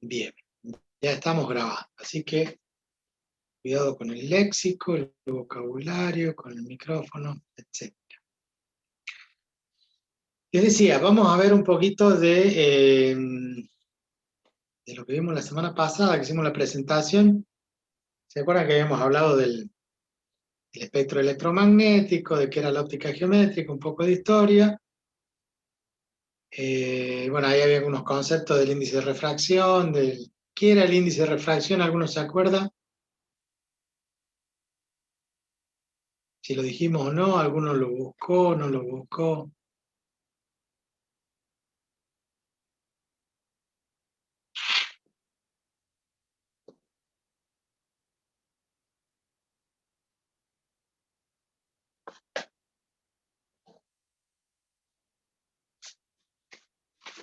Bien, ya estamos grabando, así que cuidado con el léxico, el vocabulario, con el micrófono, etc. Les decía, vamos a ver un poquito de lo que vimos la semana pasada, que hicimos la presentación. ¿Se acuerdan que habíamos hablado del espectro electromagnético, de qué era la óptica geométrica, un poco de historia? Bueno, ahí había algunos conceptos del índice de refracción, ¿qué era el índice de refracción? ¿Alguno se acuerda? Si lo dijimos o no, alguno lo buscó, no lo buscó.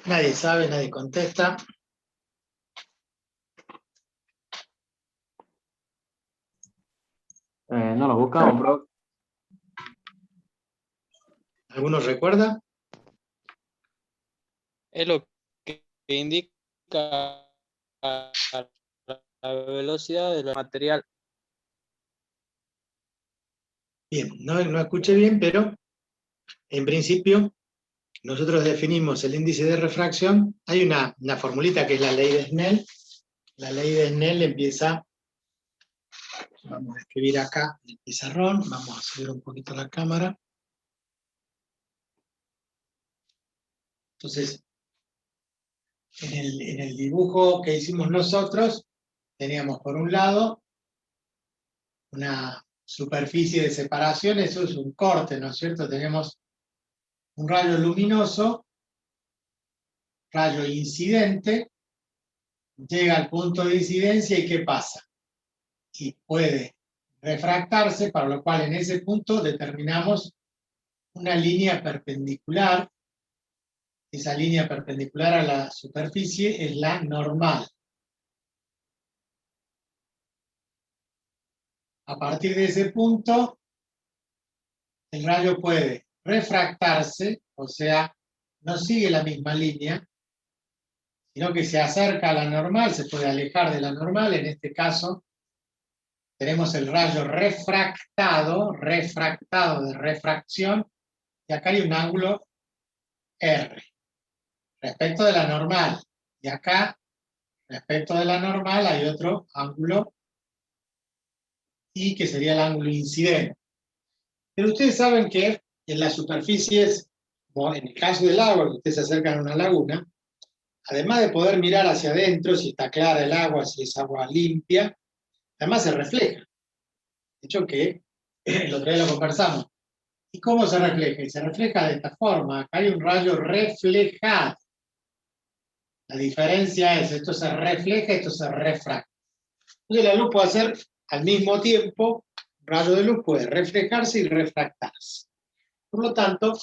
Nadie sabe, nadie contesta. No lo buscamos, bro. ¿Alguno recuerda? Es lo que indica la velocidad del material. Bien, no escuché bien, pero en principio nosotros definimos el índice de refracción. Hay una formulita que es la ley de Snell. La ley de Snell empieza, vamos a escribir acá en el pizarrón, vamos a subir un poquito la cámara. Entonces, en el dibujo que hicimos nosotros, teníamos por un lado una superficie de separación, eso es un corte, ¿no es cierto? Tenemos un rayo luminoso, rayo incidente, llega al punto de incidencia y ¿qué pasa? Y puede refractarse, para lo cual en ese punto determinamos una línea perpendicular. Esa línea perpendicular a la superficie es la normal. A partir de ese punto, el rayo puede refractarse, o sea, no sigue la misma línea, sino que se acerca a la normal, se puede alejar de la normal. En este caso, tenemos el rayo refractado de refracción, y acá hay un ángulo R, respecto de la normal. Y acá, respecto de la normal, hay otro ángulo I, que sería el ángulo incidente. Pero ustedes saben que en las superficies, como en el caso del agua, que ustedes se acercan a una laguna, además de poder mirar hacia adentro, si está clara el agua, si es agua limpia, además se refleja. De hecho que el otro día lo conversamos. ¿Y cómo se refleja? Y se refleja de esta forma. Acá hay un rayo reflejado. La diferencia es, esto se refleja, esto se refracta. Entonces la luz puede hacer al mismo tiempo, un rayo de luz puede reflejarse y refractarse. Por lo tanto,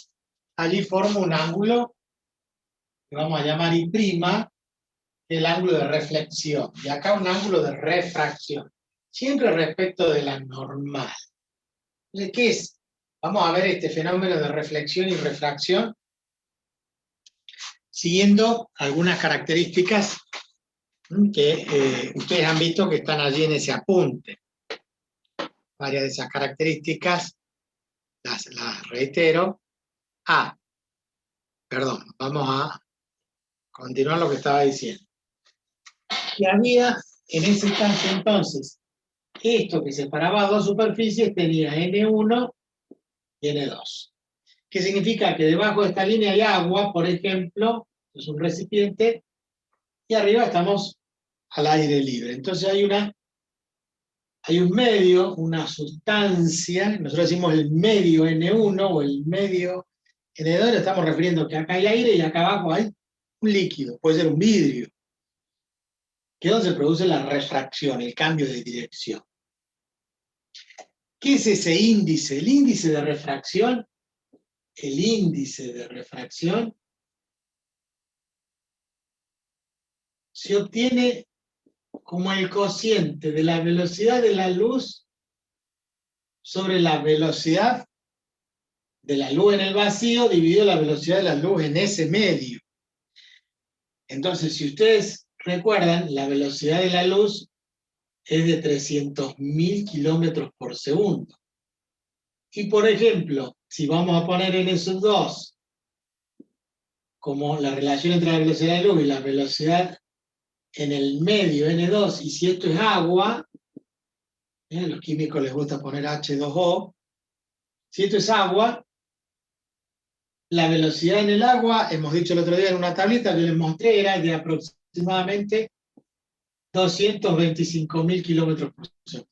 allí forma un ángulo que vamos a llamar I', el ángulo de reflexión. Y acá un ángulo de refracción. Siempre respecto de la normal. Entonces, ¿qué es? Vamos a ver este fenómeno de reflexión y refracción siguiendo algunas características que ustedes han visto que están allí en ese apunte. Varias de esas características las reitero. Vamos a continuar lo que estaba diciendo. Y había en ese caso entonces, esto que separaba dos superficies tenía N1 y N2. ¿Qué significa? Que debajo de esta línea hay agua, por ejemplo, es un recipiente, y arriba estamos al aire libre. Entonces hay un medio, una sustancia, nosotros decimos el medio N1 o el medio N2, le estamos refiriendo que acá hay aire y acá abajo hay un líquido, puede ser un vidrio, que es donde se produce la refracción, el cambio de dirección. ¿Qué es ese índice? El índice de refracción se obtiene como el cociente de la velocidad de la luz sobre la velocidad de la luz en el vacío dividido la velocidad de la luz en ese medio. Entonces, si ustedes recuerdan, la velocidad de la luz es de 300.000 kilómetros por segundo. Y por ejemplo, si vamos a poner en esos dos como la relación entre la velocidad de la luz y la velocidad en el medio, N2, y si esto es agua, a los químicos les gusta poner H2O, si esto es agua, la velocidad en el agua, hemos dicho el otro día en una tablita, yo les mostré, era de aproximadamente 225.000 kilómetros por segundo.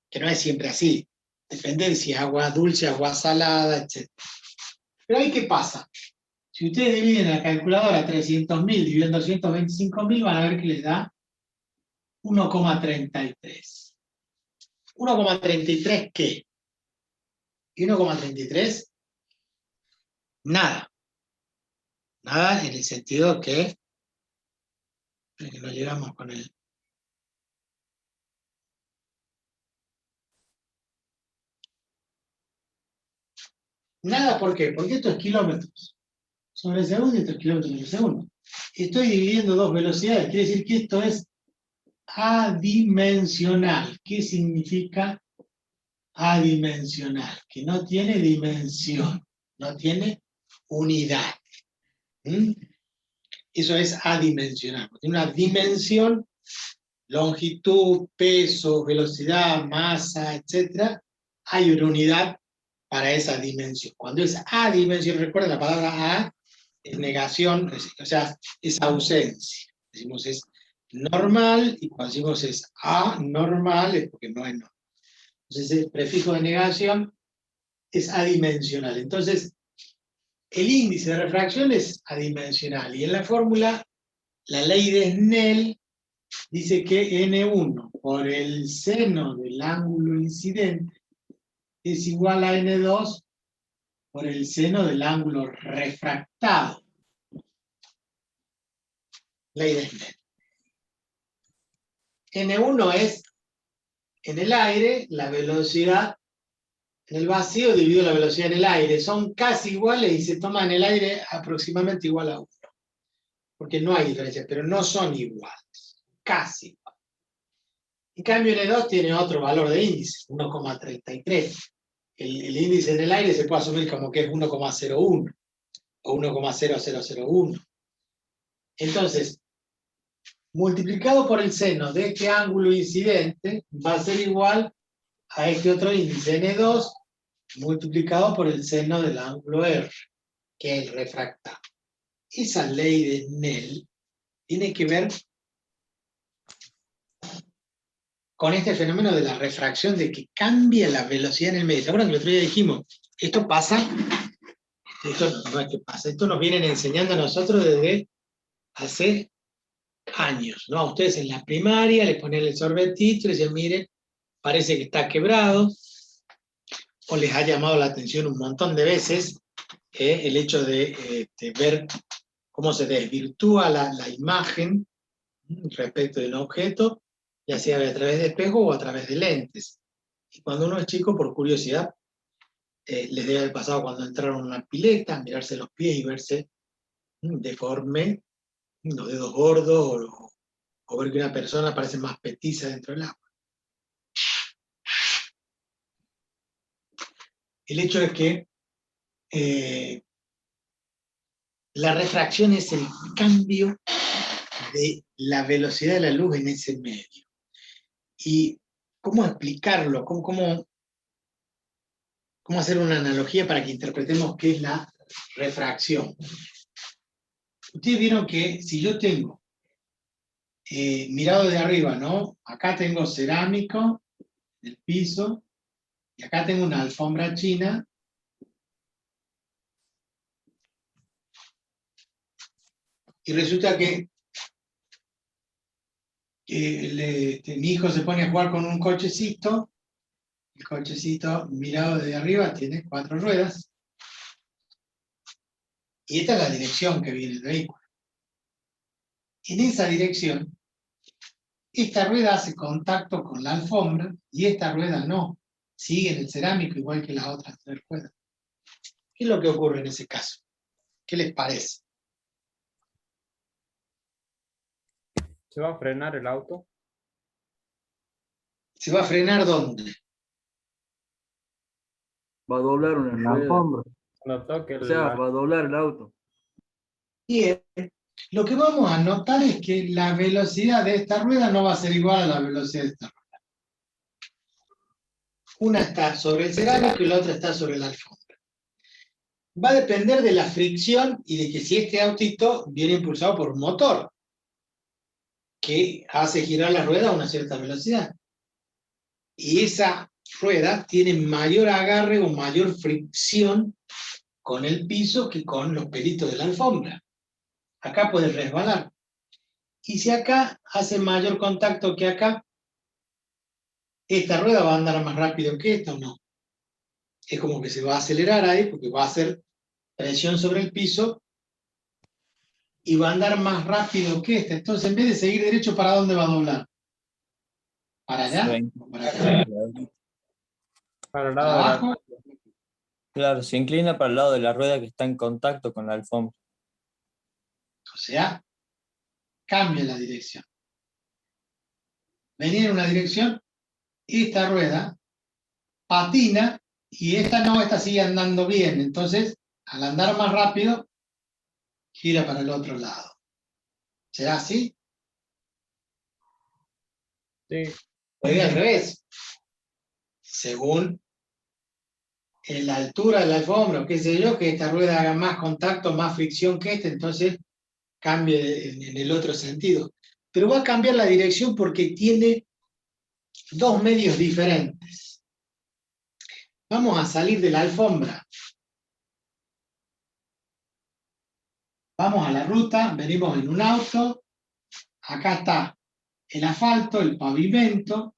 Que no es siempre así, depende de si es agua dulce, agua salada, etc. Pero ahí, ¿qué pasa? Si ustedes dividen en la calculadora 300.000 dividiendo 225.000, van a ver que les da 1,33. ¿1,33 qué? Y 1,33, nada. Nada en el sentido que no llegamos con él. Nada, ¿por qué? Porque esto es kilómetros sobre segundo y esto es kilómetros sobre segundo. Estoy dividiendo dos velocidades, quiere decir que esto es adimensional. ¿Qué significa adimensional? Que no tiene dimensión, no tiene unidad. Eso es adimensional. Tiene una dimensión, longitud, peso, velocidad, masa, etc. Hay una unidad para esa dimensión. Cuando es adimensional, recuerden la palabra a, es negación, o sea, es ausencia. Decimos es normal, y cuando decimos es anormal es porque no es normal. Entonces el prefijo de negación es adimensional. Entonces, el índice de refracción es adimensional. Y en la fórmula, la ley de Snell dice que N1 por el seno del ángulo incidente es igual a N2 por el seno del ángulo refractado. Ley de Snell. N1 es en el aire la velocidad en el vacío dividido la velocidad en el aire. Son casi iguales y se toma en el aire aproximadamente igual a 1. Porque no hay diferencia, pero no son iguales. Casi iguales. En cambio, N2 tiene otro valor de índice, 1,33. El índice en el aire se puede asumir como que es 1,01 o 1,0001. Entonces, multiplicado por el seno de este ángulo incidente va a ser igual a este otro índice N2 multiplicado por el seno del ángulo R, que es el refractado. Esa ley de Snell tiene que ver con este fenómeno de la refracción, de que cambia la velocidad en el medio. ¿Se acuerdan que el otro día dijimos, esto pasa, esto no es que pasa, esto nos vienen enseñando a nosotros desde hace años, ¿no? A ustedes en la primaria les ponían el sorbetito y les decían, miren, parece que está quebrado, o les ha llamado la atención un montón de veces el hecho de ver cómo se desvirtúa la imagen respecto de un objeto, ya sea a través de espejo o a través de lentes. Y cuando uno es chico, por curiosidad, les debe haber pasado cuando entraron a una pileta, mirarse los pies y verse deforme, los dedos gordos, o ver que una persona parece más petiza dentro del agua. El hecho es que la refracción es el cambio de la velocidad de la luz en ese medio. ¿Y cómo explicarlo? ¿Cómo hacer una analogía para que interpretemos qué es la refracción? Ustedes vieron que si yo tengo mirado de arriba, ¿no? Acá tengo cerámico, el piso, y acá tengo una alfombra china. Y resulta que mi hijo se pone a jugar con un cochecito. El cochecito mirado desde arriba tiene 4 ruedas. Y esta es la dirección que viene el vehículo. En esa dirección, esta rueda hace contacto con la alfombra y esta rueda no. Sigue en el cerámico igual que las otras 3 ruedas. ¿Qué es lo que ocurre en ese caso? ¿Qué les parece? ¿Se va a frenar el auto? ¿Se va a frenar dónde? Va a doblar una La rueda. alfombra. Cuando toque O sea, va a doblar el auto. Bien. Lo que vamos a notar es que la velocidad de esta rueda no va a ser igual a la velocidad de esta rueda. Una está sobre el cerámico y la otra está sobre la alfombra. Va a depender de la fricción y de que si este autito viene impulsado por un motor que hace girar la rueda a una cierta velocidad. Y esa rueda tiene mayor agarre o mayor fricción con el piso que con los pelitos de la alfombra. Acá puede resbalar. Y si acá hace mayor contacto que acá, ¿esta rueda va a andar más rápido que esta o no? Es como que se va a acelerar ahí porque va a hacer presión sobre el piso y va a andar más rápido que esta. Entonces, en vez de seguir derecho, ¿para dónde va a doblar? ¿Para allá? ¿O para acá? Para el ¿Para lado de la... abajo? Claro, se inclina para el lado de la rueda que está en contacto con la alfombra. O sea, cambia la dirección. Venía en una dirección, esta rueda patina y esta no, esta sigue andando bien. Entonces, al andar más rápido, gira para el otro lado. ¿Será así? Sí. Puede al revés. Según la altura de la alfombra, o qué sé yo, que esta rueda haga más contacto, más fricción que esta, entonces cambie en el otro sentido. Pero va a cambiar la dirección porque tiene dos medios diferentes. Vamos a salir de la alfombra. Vamos a la ruta, venimos en un auto, acá está el asfalto, el pavimento,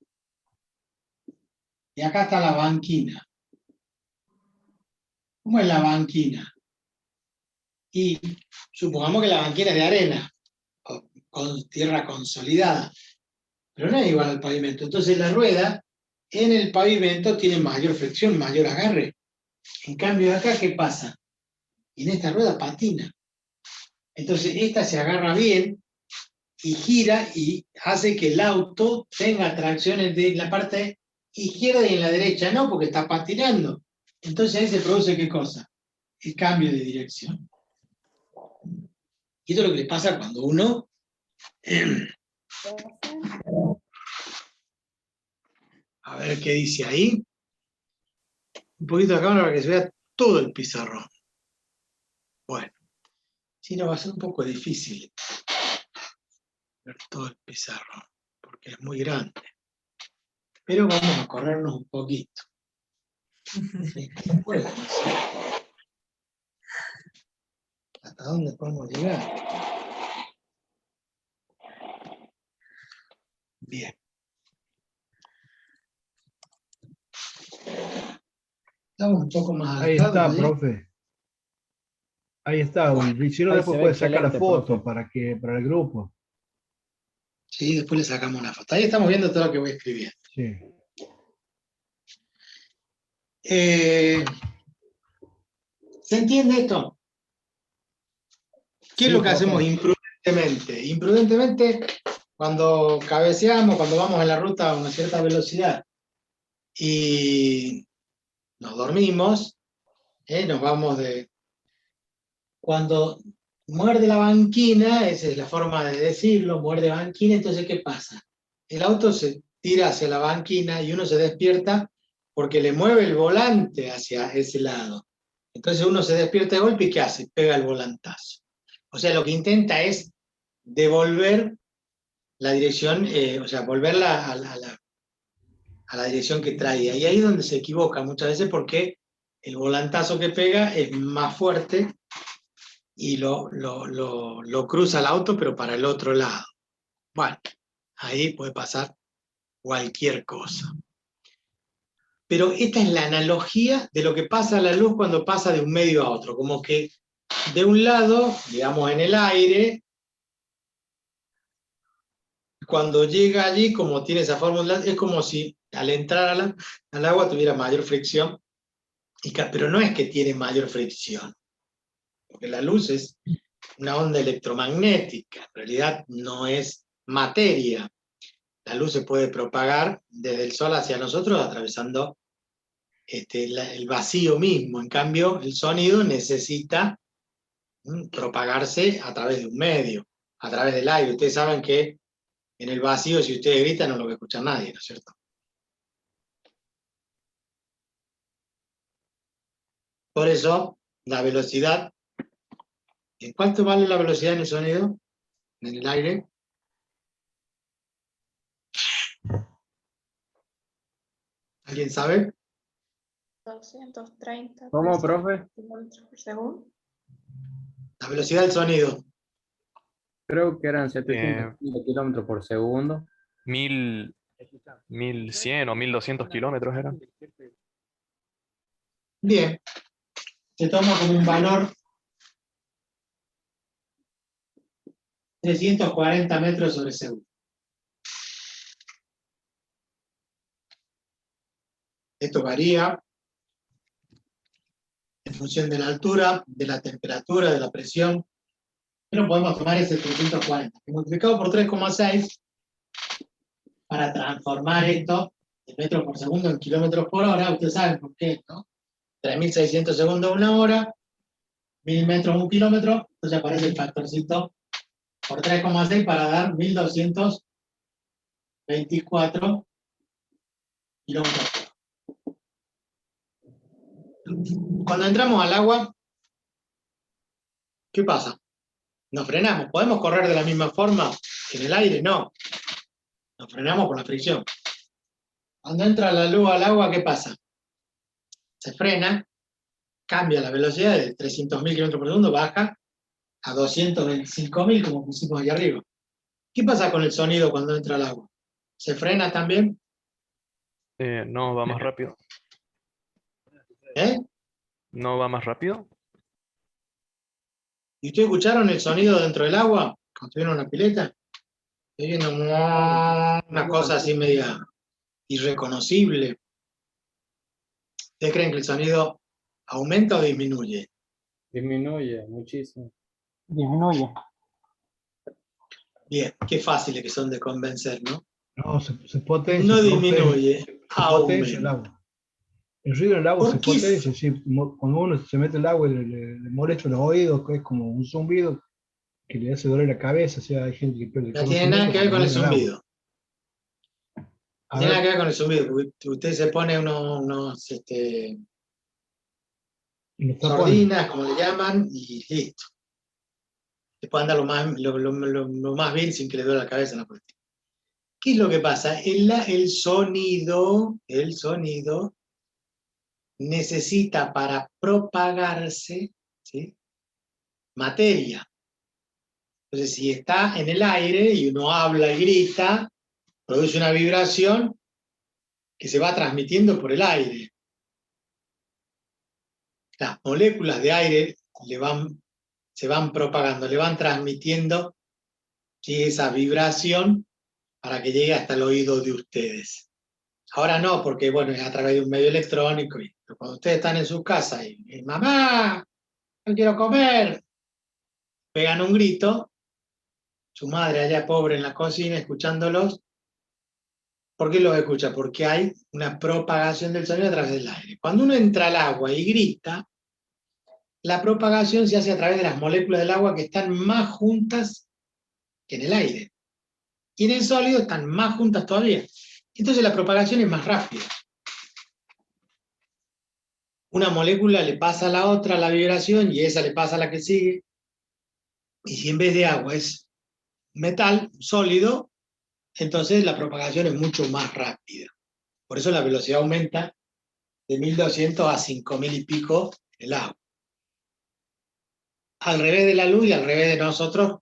y acá está la banquina. ¿Cómo es la banquina? Y supongamos que la banquina es de arena, o con tierra consolidada, pero no es igual al pavimento. Entonces la rueda en el pavimento tiene mayor fricción, mayor agarre. En cambio acá, ¿qué pasa? En esta rueda patina. Entonces esta se agarra bien y gira y hace que el auto tenga tracciones de la parte izquierda y en la derecha, no, porque está patinando. Entonces ahí se produce ¿qué cosa? El cambio de dirección. Y esto es lo que le pasa cuando uno a ver qué dice ahí. Un poquito de cámara para que se vea todo el pizarrón. Bueno, si no va a ser un poco difícil ver todo el pizarrón, porque es muy grande. Pero vamos a corrernos un poquito. Bueno, no sé. ¿Hasta dónde podemos llegar? Bien. Estamos un poco más Ahí adelantados. está, profe. Ahí está. Bueno, Y si no, ahí después se ve puede sacar la excelente, foto profe. para el grupo. Sí, después le sacamos una foto. Ahí estamos viendo todo lo que voy escribiendo. Sí. ¿Se entiende esto? ¿Qué es Sí, lo que profe. hacemos imprudentemente? Imprudentemente, cuando cabeceamos, cuando vamos en la ruta a una cierta velocidad y nos dormimos, nos vamos de... Cuando muerde la banquina, esa es la forma de decirlo, muerde banquina, entonces ¿qué pasa? El auto se tira hacia la banquina y uno se despierta porque le mueve el volante hacia ese lado. Entonces uno se despierta de golpe y ¿qué hace? Pega el volantazo. O sea, lo que intenta es devolver la dirección, o sea, volverla a la dirección que traía. Y ahí es donde se equivoca muchas veces porque el volantazo que pega es más fuerte y lo cruza el auto, pero para el otro lado. Bueno, ahí puede pasar cualquier cosa. Pero esta es la analogía de lo que pasa a la luz cuando pasa de un medio a otro. Como que de un lado, digamos en el aire, cuando llega allí, como tiene esa fórmula, es como si al entrar al agua tuviera mayor fricción, pero no es que tiene mayor fricción, porque la luz es una onda electromagnética, en realidad no es materia. La luz se puede propagar desde el Sol hacia nosotros atravesando el vacío mismo. En cambio, el sonido necesita propagarse a través de un medio, a través del aire. Ustedes saben que en el vacío, si ustedes gritan, no lo va a escuchar nadie, ¿no es cierto? Por eso, la velocidad, ¿en cuánto vale la velocidad en el sonido? En el aire. ¿Alguien sabe? 230 ¿Cómo, profe? kilómetros por segundo. La velocidad del sonido. Creo que eran 750 kilómetros por segundo. 1100 o 1200 kilómetros eran. Bien. Se toma como un valor 340 metros sobre segundo. Esto varía en función de la altura, de la temperatura, de la presión, pero podemos tomar ese 340, que multiplicado por 3,6 para transformar esto de metros por segundo en kilómetros por hora. Ustedes saben por qué, ¿no? 3.600 segundos una hora, 1.000 metros un kilómetro, entonces aparece el factorcito por 3,6 para dar 1.224 kilómetros por hora. Cuando entramos al agua, ¿qué pasa? Nos frenamos. ¿Podemos correr de la misma forma que en el aire? No. Nos frenamos por la fricción. Cuando entra la luz al agua, ¿qué pasa? Se frena, cambia la velocidad de 300.000 kilómetros por segundo, baja a 225.000, como pusimos ahí arriba. ¿Qué pasa con el sonido cuando entra al agua? ¿Se frena también? No va más rápido. ¿Eh? ¿No va más rápido? ¿Y ustedes escucharon el sonido dentro del agua? Cuando estuvieron en la pileta. Estoy viendo una cosa así media irreconocible. ¿Ustedes creen que el sonido aumenta o disminuye? Disminuye muchísimo. Disminuye. Bien, qué fáciles que son de convencer, ¿no? No, se potencia. No profe, disminuye, se potencia el aumenta. agua. El ruido del agua ¿Por se qué? potencia. Sí, cuando uno se mete el agua y le molesta los oídos, que es como un zumbido que le hace doler la cabeza. O sea, hay gente que pierde No tiene nada que ver con el zumbido. A Tiene nada ver, que ver con el zumbido, porque usted se pone unos los tapones. sordinas, como le llaman, y listo. Se puede andar lo más bien sin que le duele la cabeza. ¿No? ¿Qué es lo que pasa? El sonido necesita para propagarse, ¿sí?, materia. Entonces, si está en el aire y uno habla y grita, produce una vibración que se va transmitiendo por el aire. Las moléculas de aire se van propagando, le van transmitiendo, ¿sí?, esa vibración para que llegue hasta el oído de ustedes. Ahora no, porque bueno, es a través de un medio electrónico, pero cuando ustedes están en su casa y mamá, no quiero comer, pegan un grito, su madre allá pobre en la cocina escuchándolos. ¿Por qué los escucha? Porque hay una propagación del sonido a través del aire. Cuando uno entra al agua y grita, la propagación se hace a través de las moléculas del agua que están más juntas que en el aire. Y en el sólido están más juntas todavía. Entonces la propagación es más rápida. Una molécula le pasa a la otra la vibración y esa le pasa a la que sigue. Y si en vez de agua es metal sólido, entonces la propagación es mucho más rápida. Por eso la velocidad aumenta de 1.200 a 5.000 y pico en el agua. Al revés de la luz y al revés de nosotros,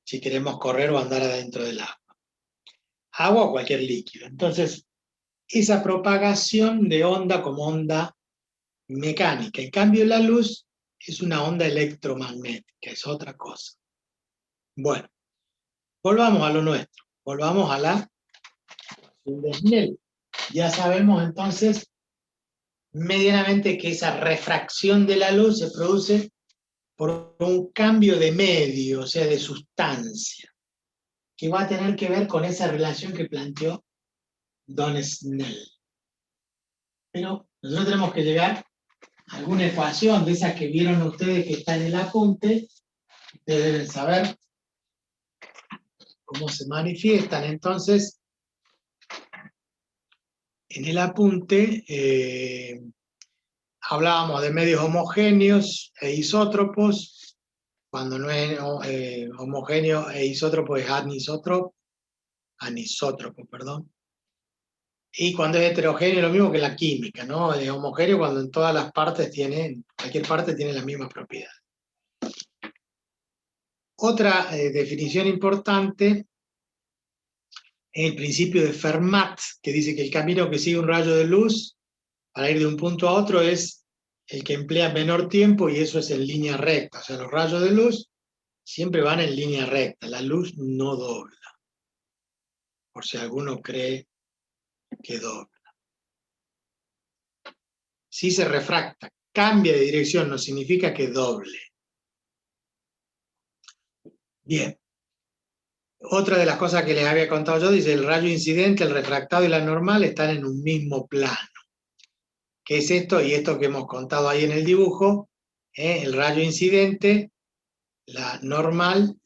si queremos correr o andar adentro del agua. Agua o cualquier líquido. Entonces, esa propagación de onda como onda mecánica. En cambio, la luz es una onda electromagnética, es otra cosa. Bueno, volvamos a lo nuestro. Volvamos a la ecuación de Snell. Ya sabemos entonces medianamente que esa refracción de la luz se produce por un cambio de medio, o sea, de sustancia. que va a tener que ver con esa relación que planteó Don Snell. Pero nosotros tenemos que llegar a alguna ecuación de esas que vieron ustedes que está en el apunte. Ustedes deben saber cómo se manifiestan. Entonces, en el apunte hablábamos de medios homogéneos e isótropos. Cuando no es homogéneo e isótropo es anisótropo, perdón. Y cuando es heterogéneo, lo mismo que la química, ¿no? Es homogéneo cuando en todas las partes cualquier parte tiene la misma propiedad. Otra definición importante es el principio de Fermat, que dice que el camino que sigue un rayo de luz para ir de un punto a otro es el que emplea menor tiempo, y eso es en línea recta. O sea, los rayos de luz siempre van en línea recta, la luz no dobla. Por si alguno cree que dobla. Si se refracta, cambia de dirección, no significa que doble. Bien. Otra de las cosas que les había contado yo, dice el rayo incidente, el refractado y la normal están en un mismo plano. ¿Qué es esto? Y esto que hemos contado ahí en el dibujo, el rayo incidente, la normal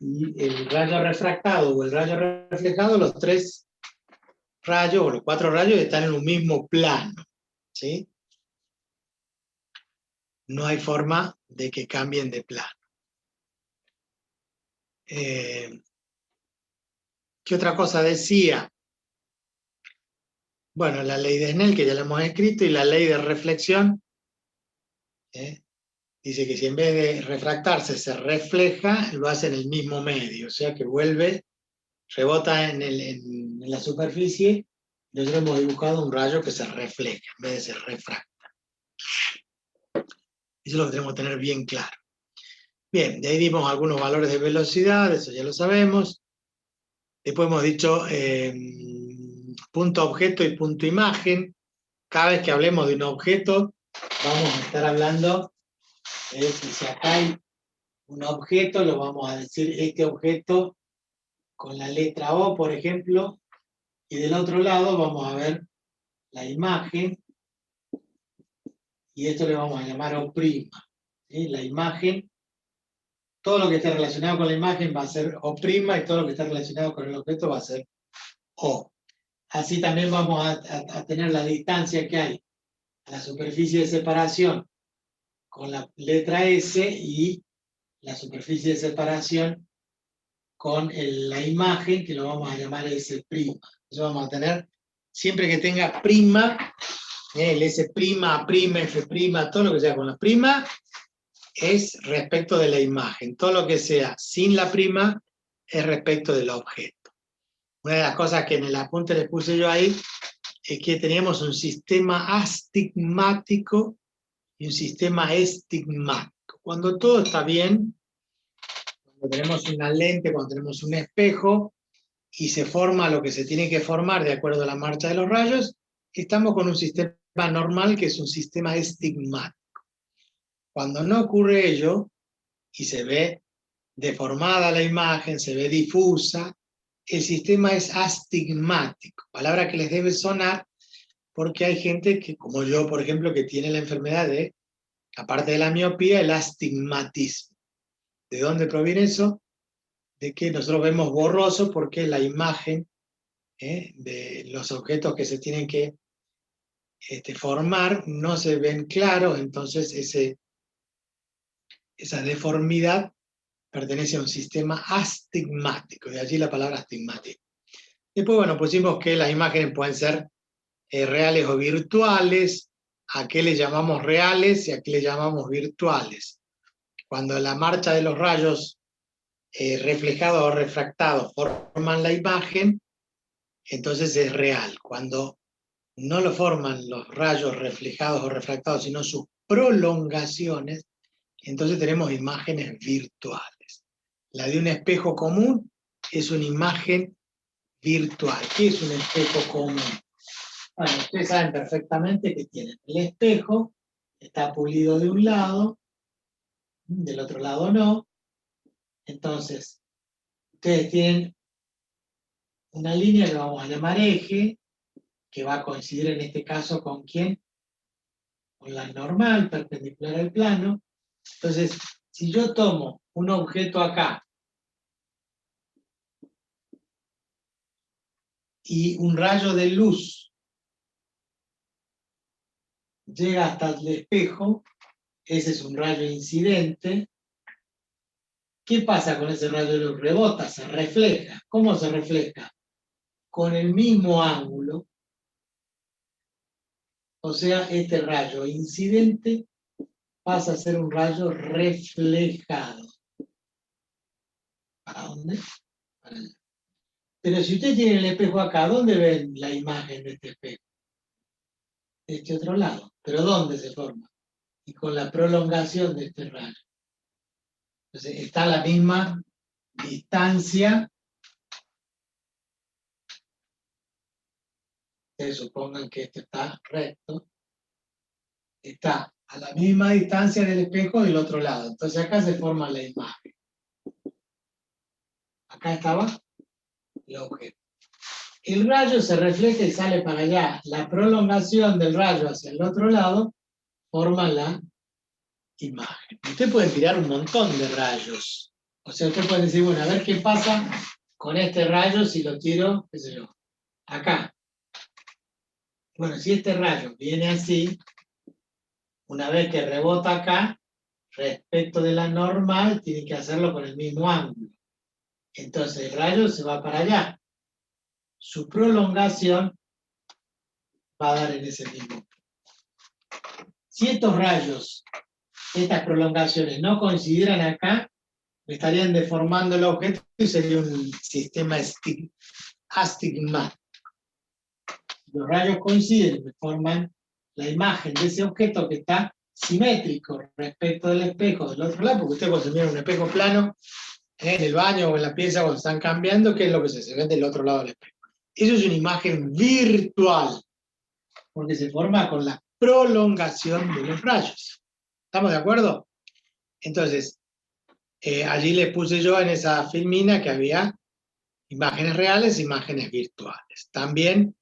y el rayo refractado o el rayo reflejado, los tres rayos o los cuatro rayos están en un mismo plano. ¿Sí? No hay forma de que cambien de plano. ¿Qué otra cosa decía? Bueno, la ley de Snell, que ya la hemos escrito, y la ley de reflexión, dice que si en vez de refractarse se refleja, lo hace en el mismo medio, o sea que vuelve, rebota en la superficie. Nosotros hemos dibujado un rayo que se refleja, en vez de se refracta. Eso lo tenemos que tener bien claro. Bien, de ahí dimos algunos valores de velocidad, eso ya lo sabemos. Después hemos dicho punto objeto y punto imagen. Cada vez que hablemos de un objeto, vamos a estar hablando de que si acá hay un objeto, lo vamos a decir este objeto con la letra O, por ejemplo, y del otro lado vamos a ver la imagen, y esto le vamos a llamar O'. ¿Sí? La imagen, todo lo que esté relacionado con la imagen va a ser O', y todo lo que esté relacionado con el objeto va a ser O. Así también vamos a tener la distancia que hay a la superficie de separación con la letra S y la superficie de separación con la imagen, que lo vamos a llamar S'. Eso vamos a tener, siempre que tenga prima, el S', A', F', todo lo que sea con la prima, es respecto de la imagen. Todo lo que sea sin la prima es respecto del objeto. Una de las cosas que en el apunte les puse yo ahí es que teníamos un sistema astigmático y un sistema estigmático. Cuando todo está bien, cuando tenemos una lente, cuando tenemos un espejo, y se forma lo que se tiene que formar de acuerdo a la marcha de los rayos, estamos con un sistema normal que es un sistema estigmático. Cuando no ocurre ello, y se ve deformada la imagen, se ve difusa, el sistema es astigmático, palabra que les debe sonar porque hay gente que, como yo, por ejemplo, que tiene la enfermedad de, aparte de la miopía, el astigmatismo. ¿De dónde proviene eso? De que nosotros vemos borroso porque la imagen de los objetos que se tienen que formar no se ven claros, entonces esa deformidad pertenece a un sistema astigmático, de allí la palabra astigmático. Después, bueno, pusimos que las imágenes pueden ser reales o virtuales, a qué le llamamos reales y a qué le llamamos virtuales. Cuando la marcha de los rayos reflejados o refractados forman la imagen, entonces es real. Cuando no lo forman los rayos reflejados o refractados, sino sus prolongaciones, entonces tenemos imágenes virtuales. La de un espejo común es una imagen virtual. ¿Qué es un espejo común? Bueno, ustedes saben perfectamente que tienen el espejo, está pulido de un lado, del otro lado no. Entonces, Ustedes tienen una línea que vamos a llamar eje, que va a coincidir en este caso con ¿quién? Con la normal, perpendicular al plano. Entonces, si yo tomo un objeto acá y un rayo de luz llega hasta el espejo, ese es un rayo incidente. ¿Qué pasa con ese rayo de luz? Rebota, se refleja. ¿Cómo se refleja? Con el mismo ángulo. O sea, este rayo incidente pasa a ser un rayo reflejado. ¿Para dónde? Para allá. Pero si usted tiene el espejo acá, ¿dónde ven la imagen de este espejo? De este otro lado. ¿Pero dónde se forma? Y con la prolongación de este rayo. Entonces, está a la misma distancia. Ustedes supongan que esto está recto. Está a la misma distancia del espejo del otro lado. Entonces acá se forma la imagen. Acá estaba el objeto. El rayo se refleja y sale para allá. La prolongación del rayo hacia el otro lado forma la imagen. Usted puede tirar un montón de rayos. O sea, usted puede decir, bueno, a ver qué pasa con este rayo si lo tiro, qué sé yo, acá. Bueno, si este rayo viene así, una vez que rebota acá, respecto de la normal, tiene que hacerlo con el mismo ángulo. Entonces el rayo se va para allá. Su prolongación va a dar en ese mismo. Si estos rayos, estas prolongaciones no coincidieran acá, estarían deformando el objeto y sería un sistema astigmático. Los rayos coinciden y forman la imagen de ese objeto que está simétrico respecto del espejo del otro lado, porque usted cuando se mira un espejo plano en el baño o en la pieza cuando están cambiando, ¿qué es lo que se ve del otro lado del espejo? Eso es una imagen virtual, porque se forma con la prolongación de los rayos. ¿Estamos de acuerdo? Entonces, allí les puse yo en esa filmina que había imágenes reales e imágenes virtuales. También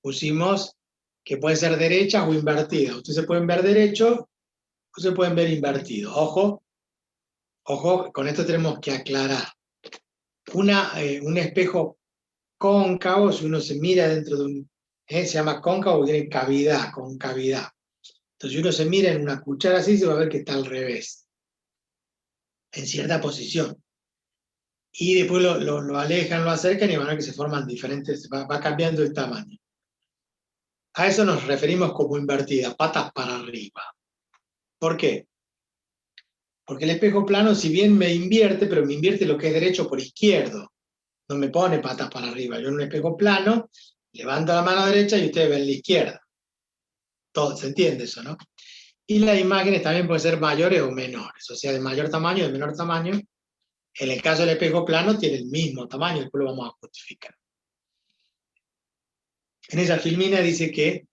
pusimos que puede ser derecha o invertida. Ustedes se pueden ver derecho o se pueden ver invertido. Ojo, ojo, con esto tenemos que aclarar. Un espejo cóncavo, si uno se mira dentro de un... se llama cóncavo porque tiene cavidad, concavidad. Entonces, si uno se mira en una cuchara así, se va a ver que está al revés, en cierta posición. Y después lo alejan, lo acercan y van a ver que se forman diferentes, va cambiando el tamaño. A eso nos referimos como invertida, patas para arriba. ¿Por qué? Porque el espejo plano, si bien me invierte, pero me invierte lo que es derecho por izquierdo. No me pone patas para arriba. Yo en un espejo plano, levanto la mano derecha y ustedes ven la izquierda. Todo, ¿se entiende eso, no? Y las imágenes también pueden ser mayores o menores, o sea, de mayor tamaño o de menor tamaño. En el caso del espejo plano tiene el mismo tamaño, después lo vamos a justificar. En esa filmina dice que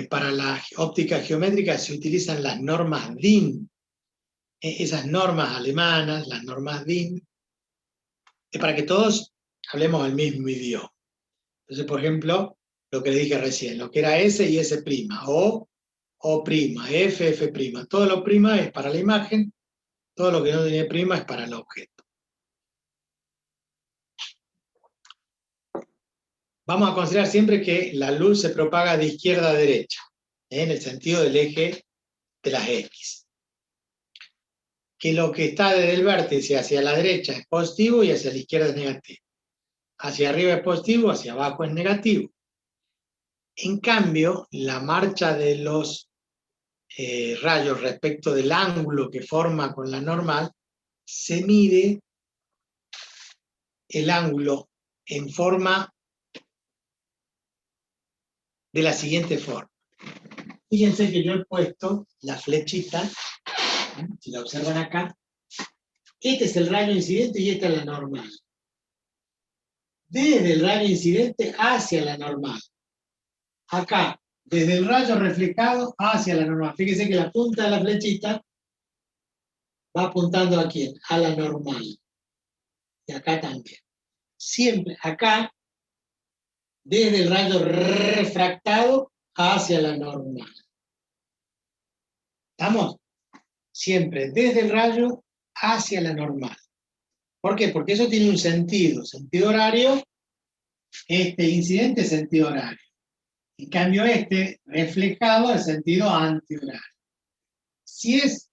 para la óptica geométrica se utilizan las normas DIN. Esas normas alemanas, las normas DIN, es para que todos hablemos el mismo idioma. Entonces, por ejemplo, lo que le dije recién, lo que era S y S', O', F, F'. Todo lo prima es para la imagen, todo lo que no tiene prima es para el objeto. Vamos a considerar siempre que la luz se propaga de izquierda a derecha, en el sentido del eje de las X. Que lo que está desde el vértice hacia la derecha es positivo y hacia la izquierda es negativo. Hacia arriba es positivo, hacia abajo es negativo. En cambio, la marcha de los rayos respecto del ángulo que forma con la normal, se mide el ángulo en forma de la siguiente forma. Fíjense que yo he puesto la flechita, si la observan acá, este es el rayo incidente y esta es la normal. Desde el rayo incidente hacia la normal. Acá, desde el rayo reflejado hacia la normal. Fíjense que la punta de la flechita va apuntando a quién, a la normal. y acá también. Siempre acá, desde el rayo refractado hacia la normal. ¿Estamos? Siempre desde el rayo hacia la normal. ¿Por qué? Porque eso tiene un sentido horario, este incidente es sentido horario. En cambio este reflejado es sentido antihorario. Si es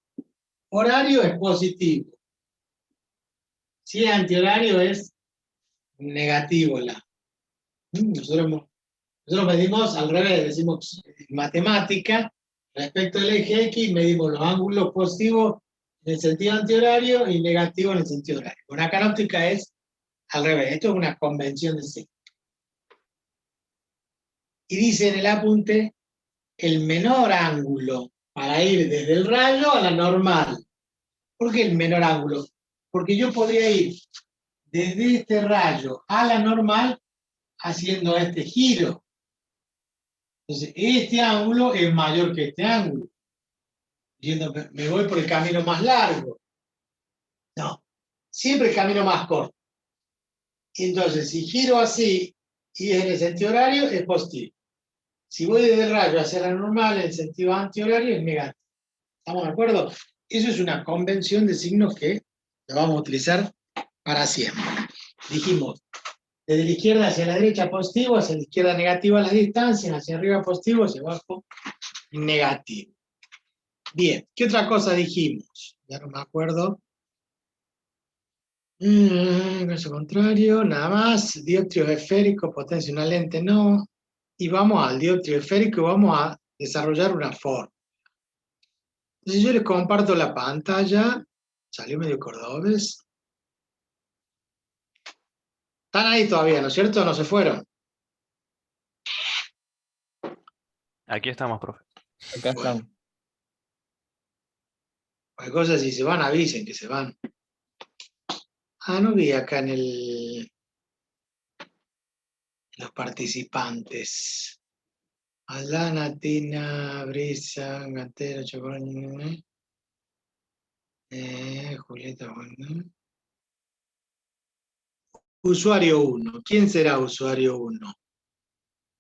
horario es positivo. Si es antihorario es negativo. Nosotros medimos al revés, decimos en matemática, respecto al eje X, medimos los ángulos positivos en el sentido antihorario y negativos en el sentido horario. Con la canóptica es al revés, esto es una convención de signo. Y dice en el apunte, el menor ángulo para ir desde el rayo a la normal. ¿Por qué el menor ángulo? Porque yo podría ir desde este rayo a la normal haciendo este giro. Entonces, este ángulo es mayor que este ángulo. Diciendo, me voy por el camino más largo. No, siempre el camino más corto. Y entonces, si giro así y es en el sentido horario, es positivo. Si voy desde el rayo hacia la normal, en el sentido antihorario, es negativo. ¿Estamos de acuerdo? Eso es una convención de signos que la vamos a utilizar para siempre. Dijimos, desde la izquierda hacia la derecha positivo, hacia la izquierda negativo a las distancias, hacia arriba positivo, hacia abajo negativo. Bien, ¿qué otra cosa dijimos? Ya no me acuerdo. Caso contrario, nada más. Dióptrido esférico, potencia una lente, no. Y vamos al dióptrido esférico y vamos a desarrollar una forma. Entonces yo les comparto la pantalla. Salió medio cordobés. Están ahí todavía, ¿no es cierto? ¿No se fueron? Aquí estamos, profe. Acá Bueno. estamos. Hay cosas, si se van, avisen que se van. Ah, no vi acá en los participantes. Alana, Tina, Brisa, Gatero, Chocolate, Julieta, bueno. Usuario 1. ¿Quién será usuario 1?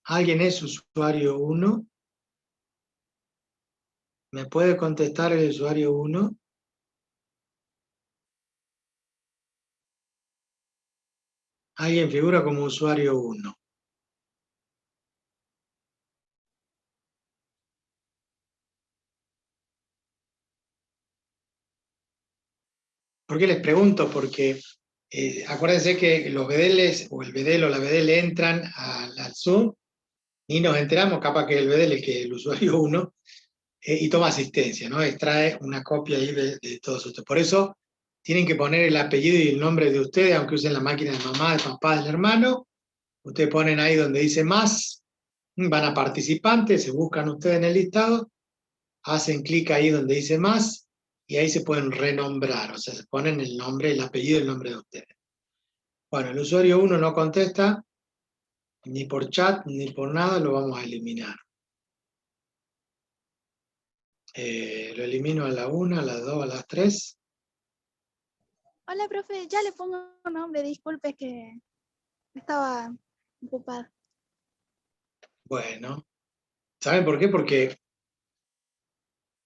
¿Alguien es usuario 1? ¿Me puede contestar el usuario 1? ¿Alguien figura como usuario 1? ¿Por qué les pregunto? Porque acuérdense que los bedeles, o el bedel o la bedel entran al Zoom y nos enteramos, capaz que el bedel es que el usuario 1, y toma asistencia, ¿no? Extrae una copia ahí de todos ustedes. Por eso tienen que poner el apellido y el nombre de ustedes, aunque usen la máquina de mamá, de papá, del hermano. Ustedes ponen ahí donde dice más, van a participantes, se buscan ustedes en el listado, hacen clic ahí donde dice más, y ahí se pueden renombrar, o sea, se ponen el nombre, el apellido y el nombre de ustedes. Bueno, el usuario 1 no contesta, ni por chat, ni por nada, lo vamos a eliminar. Lo elimino a la 1, a la 2, a las 3. Hola, profe, ya le pongo un nombre, disculpe que estaba ocupada. Bueno, ¿saben por qué? Porque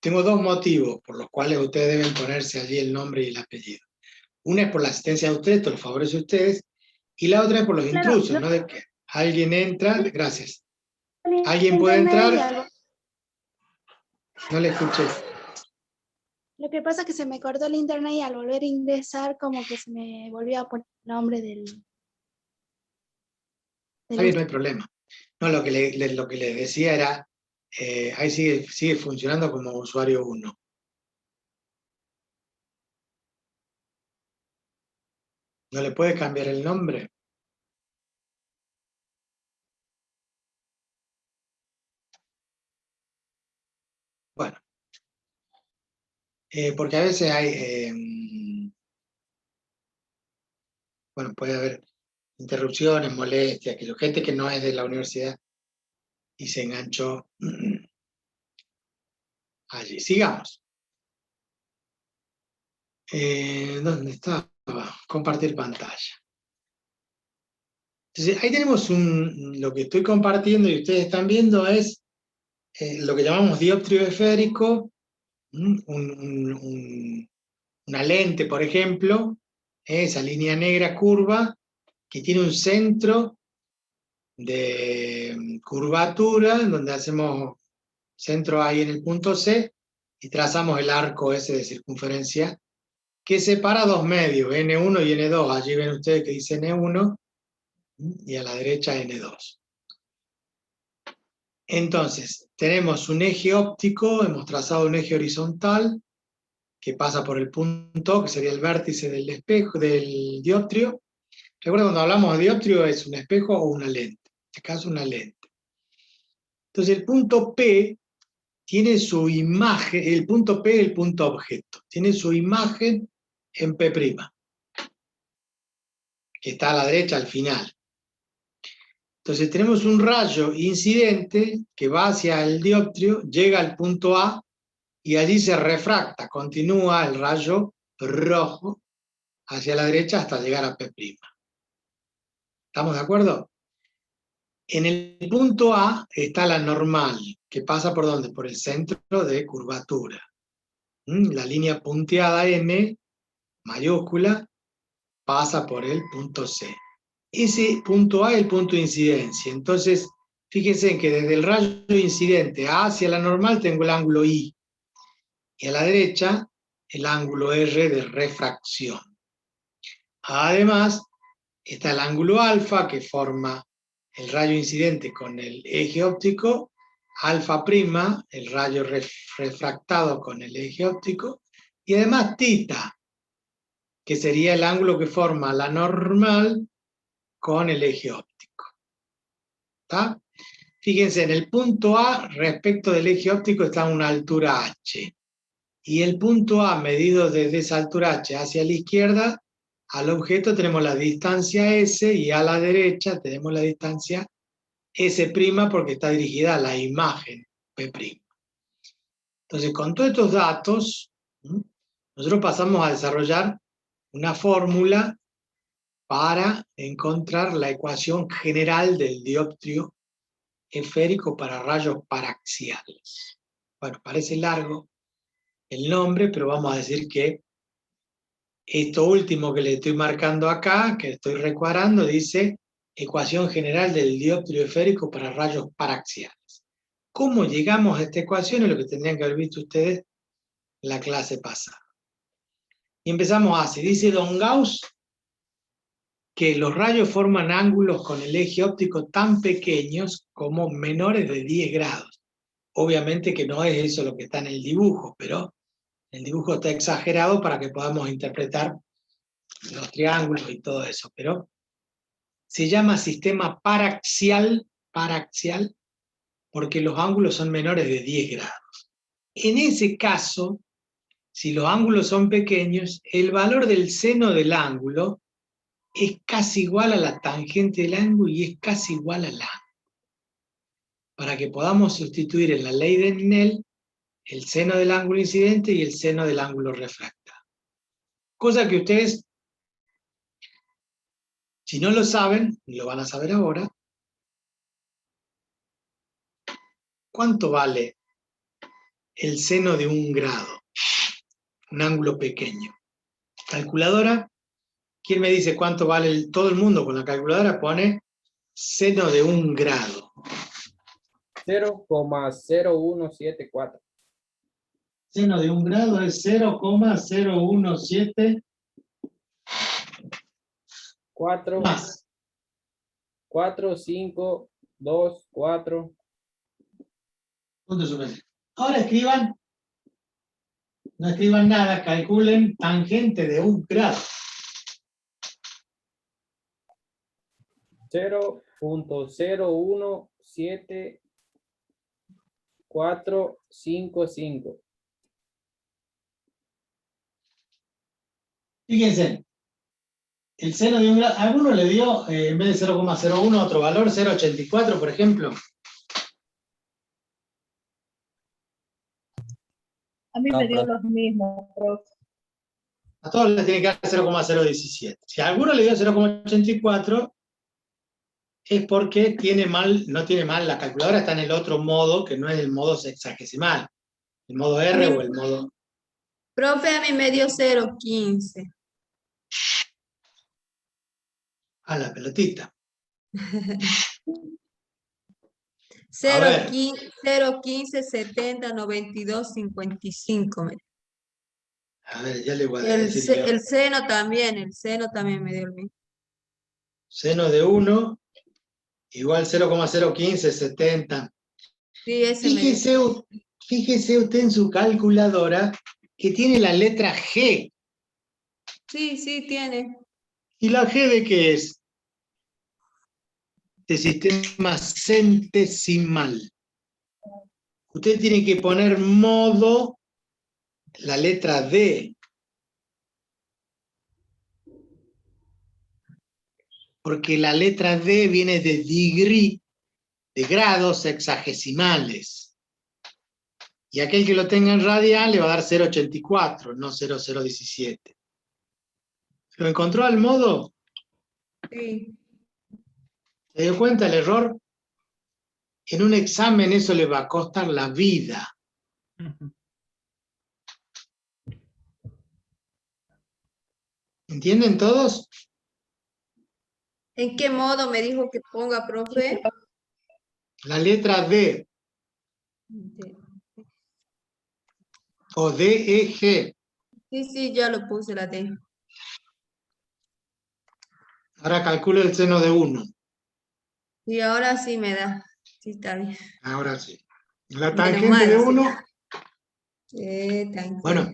tengo dos motivos por los cuales ustedes deben ponerse allí el nombre y el apellido. Una es por la asistencia de ustedes, esto los favorece a ustedes, y la otra es por los Claro, intrusos, ¿no? De que alguien entra, gracias. ¿Alguien puede entrar? No le escuché. Lo que pasa es que se me cortó el internet y al volver a ingresar como que se me volvió a poner el nombre del Está bien, no hay problema. No, lo que les decía era, ahí sigue funcionando como usuario 1. ¿No le puede cambiar el nombre? Bueno, porque a veces hay, bueno, puede haber interrupciones, molestias, que gente que no es de la universidad y se enganchó allí. Sigamos. ¿Dónde está? compartir pantalla. Entonces, ahí tenemos lo que estoy compartiendo y ustedes están viendo es lo que llamamos dióptrido esférico, una lente, por ejemplo, esa línea negra curva, que tiene un centro de curvatura, donde hacemos centro ahí en el punto C, y trazamos el arco ese de circunferencia, que separa dos medios, N1 y N2. Allí ven ustedes que dice N1, y a la derecha N2. Entonces, tenemos un eje óptico, hemos trazado un eje horizontal, que pasa por el punto, que sería el vértice del espejo, del dioptrio. Recuerda, cuando hablamos de dioptrio es un espejo o una lente. En este caso, una lente. Entonces, el punto P tiene su imagen, el punto P es el punto objeto, tiene su imagen en P', que está a la derecha al final. Entonces tenemos un rayo incidente que va hacia el dioptrio, llega al punto A, y allí se refracta, continúa el rayo rojo hacia la derecha hasta llegar a P'. ¿Estamos de acuerdo? En el punto A está la normal, que pasa por ¿dónde? Por el centro de curvatura. La línea punteada M, mayúscula, pasa por el punto C. Ese punto A es el punto de incidencia. Entonces, fíjense en que desde el rayo incidente hacia la normal tengo el ángulo I, y a la derecha el ángulo R de refracción. Además, está el ángulo alfa, que forma el rayo incidente con el eje óptico, alfa prima, el rayo refractado con el eje óptico, y además tita, que sería el ángulo que forma la normal con el eje óptico. ¿Está? Fíjense, en el punto A, respecto del eje óptico, está a una altura h. Y el punto A, medido desde esa altura h hacia la izquierda, al objeto tenemos la distancia S, y a la derecha tenemos la distancia S', porque está dirigida a la imagen P'. Entonces, con todos estos datos, nosotros pasamos a desarrollar una fórmula para encontrar la ecuación general del dióptrido esférico para rayos paraxiales. Bueno, parece largo el nombre, pero vamos a decir que esto último que le estoy marcando acá, que estoy recuadrando, dice ecuación general del dióptrido esférico para rayos paraxiales. ¿Cómo llegamos a esta ecuación? Es lo que tendrían que haber visto ustedes en la clase pasada. Y empezamos así. Dice Don Gauss que los rayos forman ángulos con el eje óptico tan pequeños como menores de 10 grados. Obviamente que no es eso lo que está en el dibujo, pero el dibujo está exagerado para que podamos interpretar los triángulos y todo eso, pero se llama sistema paraxial porque los ángulos son menores de 10 grados. En ese caso, si los ángulos son pequeños, el valor del seno del ángulo es casi igual a la tangente del ángulo y es casi igual al ángulo. Para que podamos sustituir en la ley de Snell el seno del ángulo incidente y el seno del ángulo refractado. Cosa que ustedes, si no lo saben, lo van a saber ahora. ¿Cuánto vale el seno de 1 grado? Un ángulo pequeño. Calculadora. ¿Quién me dice cuánto vale? Todo el mundo con la calculadora pone seno de 1 grado. 0,0174. Seno de 1 grado es 0,017 más. 4, 5, 2, 4. Punto superior. Ahora escriban, no escriban nada, calculen tangente de 1 grado. 0.01745. Fíjense, el seno de 1 grado, ¿alguno le dio, en vez de 0,01, otro valor, 0,84, por ejemplo? A mí No, me dio profe. los mismos, profe. A todos les tiene que dar 0,017. Si a alguno le dio 0,84, es porque no tiene mal, la calculadora está en el otro modo, que no es el modo sexagesimal. El modo R o el modo... Profe, a mí me dio 0,15. A la pelotita. 0,15, 70, 92, 55. A ver, ya le voy a El, decir yo. el seno también me dio el mismo. Seno de 1 igual 0,015, 70. Sí, ese me dio. Fíjese usted en su calculadora que tiene la letra G. Sí, sí, tiene. ¿Y la G de qué es? De sistema centesimal. Usted tiene que poner modo la letra D. Porque la letra D viene de degree, de grados sexagesimales. Y aquel que lo tenga en radian le va a dar 0,84, no 0,017. ¿Lo encontró al modo? Sí. ¿Se dio cuenta el error? En un examen eso le va a costar la vida. ¿Entienden todos? ¿En qué modo me dijo que ponga, profe? La letra D o DEG. Sí, sí, ya lo puse, la D. Ahora calculo el seno de 1. Y ahora sí me da. Sí, está bien. Ahora sí. La Menos tangente mal, de sí. 1, Tangente. bueno,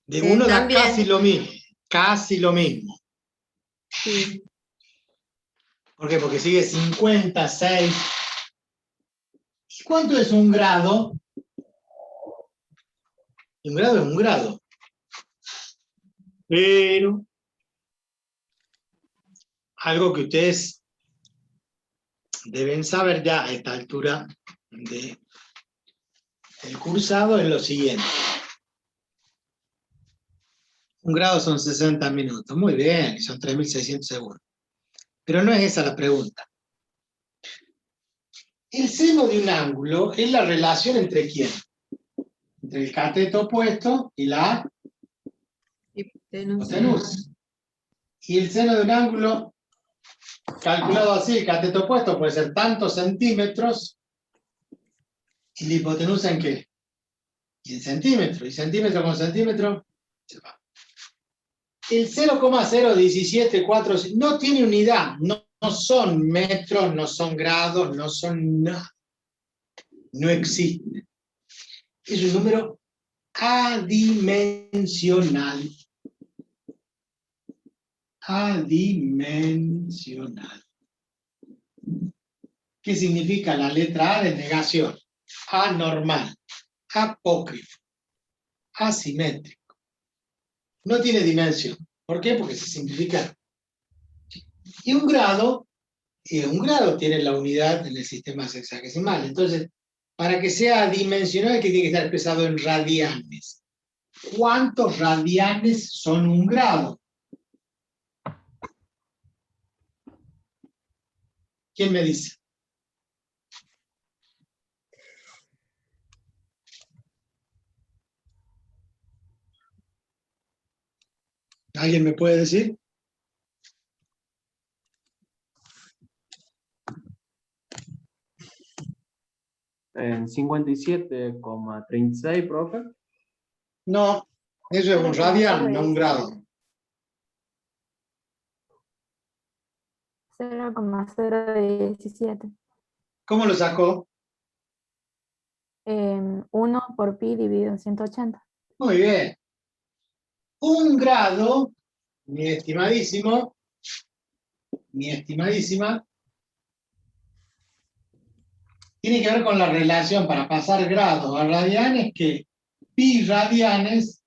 de 1 da También. casi lo mismo. Casi lo mismo. Sí. ¿Por qué? Porque sigue 56. ¿Y cuánto es un grado? Un grado es un grado. Pero algo que ustedes deben saber ya a esta altura del cursado es lo siguiente. Un grado son 60 minutos. Muy bien, y son 3.600 segundos. Pero no es esa la pregunta. El seno de un ángulo es la relación entre quién? Entre el cateto opuesto y la hipotenusa. Y el seno de un ángulo, calculado así, el cateto opuesto puede ser tantos centímetros, y la hipotenusa ¿en qué? Y en centímetros, y centímetro con centímetro, se va. El 0,0174 no tiene unidad, no son metros, no son grados, no son nada. No existe. Es un número adimensional. Adimensional. ¿Qué significa la letra A de negación? Anormal, apócrifo, asimétrico. No tiene dimensión. ¿Por qué? Porque se simplifica. Y un grado tiene la unidad en el sistema sexagesimal. Entonces, para que sea adimensional, que tiene que estar expresado en radianes. ¿Cuántos radianes son un grado? ¿Quién me dice? ¿Alguien me puede decir? En 57,36, profe. No, eso es un radian, no un grado. 0,017. ¿Cómo lo sacó? 1 por pi dividido en 180. Muy bien. Un grado, mi estimadísima, tiene que ver con la relación para pasar grados a radianes, que pi radianes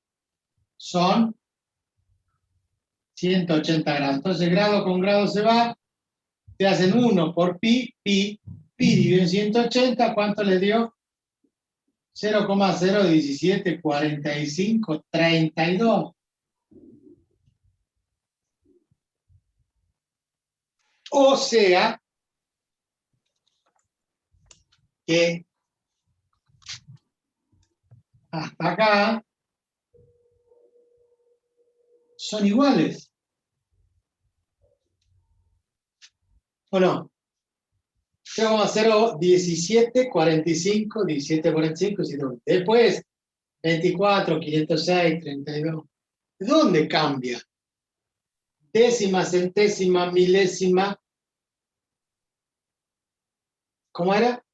son 180 grados. Entonces grado con grado se va, te hacen 1 por pi dividido en 180, ¿cuánto le dio? 0,0174532. O sea, que hasta acá son iguales. ¿O no? 0,01745, 1745, 17. Después, 24, 506, 32. ¿Dónde cambia? Décima, centésima, milésima. ¿Cómo era?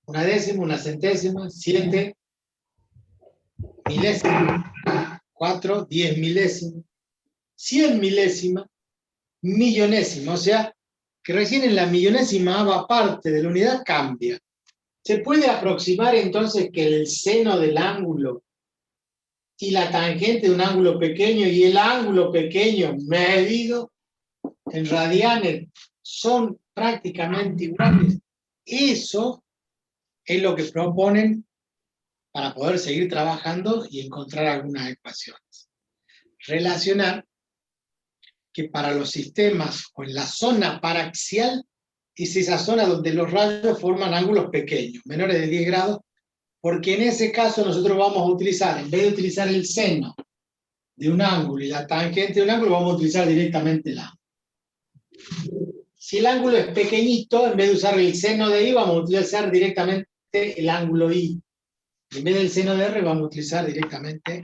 Una décima, una centésima, 7 milésimas, 4, 10 milésimas, 100 milésimas, millonésima. O sea, que recién en la millonésima parte de la unidad cambia. ¿Se puede aproximar entonces que el seno del ángulo y la tangente de un ángulo pequeño y el ángulo pequeño medido en radianes son prácticamente iguales? Eso es lo que proponen para poder seguir trabajando y encontrar algunas ecuaciones. Relacionar que para los sistemas o en la zona paraxial es esa zona donde los rayos forman ángulos pequeños, menores de 10 grados, porque en ese caso nosotros vamos a utilizar, en vez de utilizar el seno de un ángulo y la tangente de un ángulo, vamos a utilizar directamente el ángulo. Si el ángulo es pequeñito, en vez de usar el seno de I, vamos a utilizar directamente el ángulo I. En vez del seno de R, vamos a utilizar directamente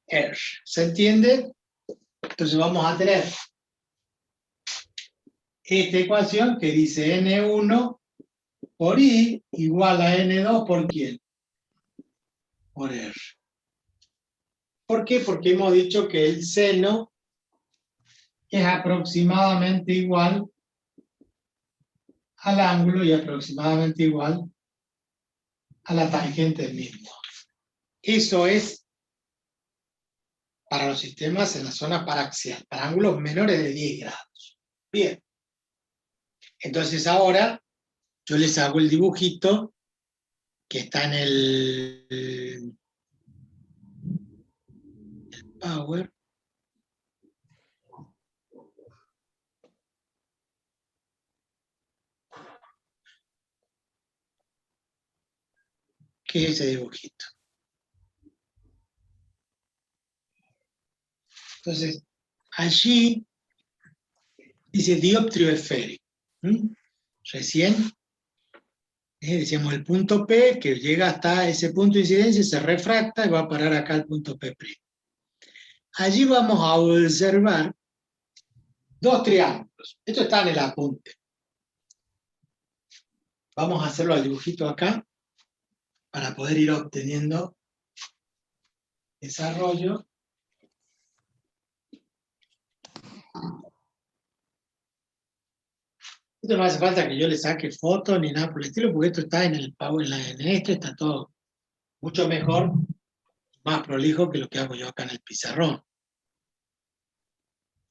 R. ¿Se entiende? Entonces vamos a tener esta ecuación que dice N1 por I igual a N2 por ¿quién? Por R. ¿Por qué? Porque hemos dicho que el seno es aproximadamente igual al ángulo y aproximadamente igual a la tangente del mismo. Eso es para los sistemas en la zona paraxial, para ángulos menores de 10 grados. Bien. Entonces ahora yo les hago el dibujito que está en el Power. ¿Qué es ese dibujito? Entonces, allí dice dioptrio esférico. Recién decíamos el punto P, que llega hasta ese punto de incidencia, se refracta y va a parar acá al punto P'. Allí vamos a observar dos triángulos. Esto está en el apunte. Vamos a hacerlo al dibujito acá, para poder ir obteniendo desarrollo. Esto no hace falta que yo le saque fotos ni nada por el estilo, porque esto está en el Power, en esto está todo mucho mejor, más prolijo que lo que hago yo acá en el pizarrón.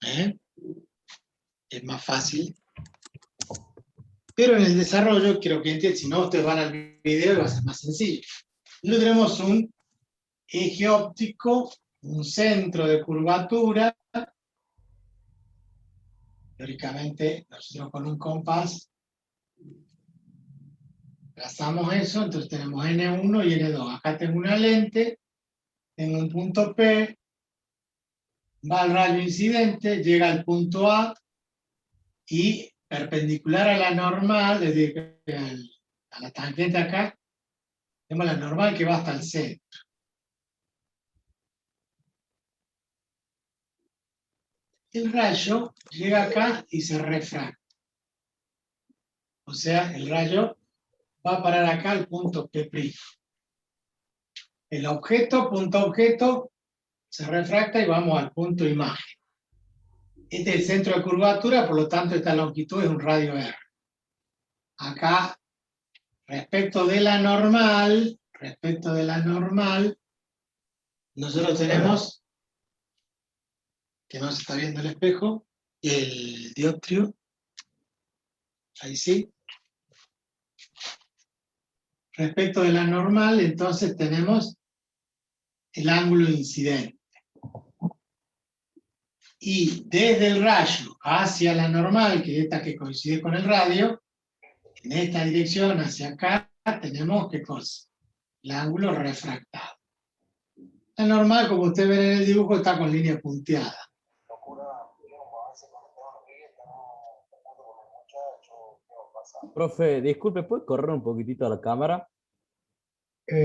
Es más fácil. Pero en el desarrollo, quiero que entiendan, si no, ustedes van al video y va a ser más sencillo. Luego tenemos un eje óptico, un centro de curvatura. Teóricamente, nosotros con un compás trazamos eso, entonces tenemos N1 y N2. Acá tengo una lente, tengo un punto P, va al rayo incidente, llega al punto A, y perpendicular a la normal, desde a la tangente acá, tenemos la normal que va hasta el centro. El rayo llega acá y se refracta. O sea, el rayo va a parar acá al punto P'. El objeto, punto objeto, se refracta y vamos al punto imagen. Este es el centro de curvatura, por lo tanto esta longitud es un radio R. Acá, respecto de la normal, nosotros tenemos, que no se está viendo el espejo, el dioptrio, ahí sí. respecto de la normal, entonces tenemos el ángulo incidente. Y desde el rayo hacia la normal, que es esta que coincide con el radio, en esta dirección hacia acá tenemos, ¿qué cosa? El ángulo refractado. La normal, como usted ve en el dibujo, está con línea punteada. Profe, disculpe, ¿puede correr un poquitito a la cámara? Por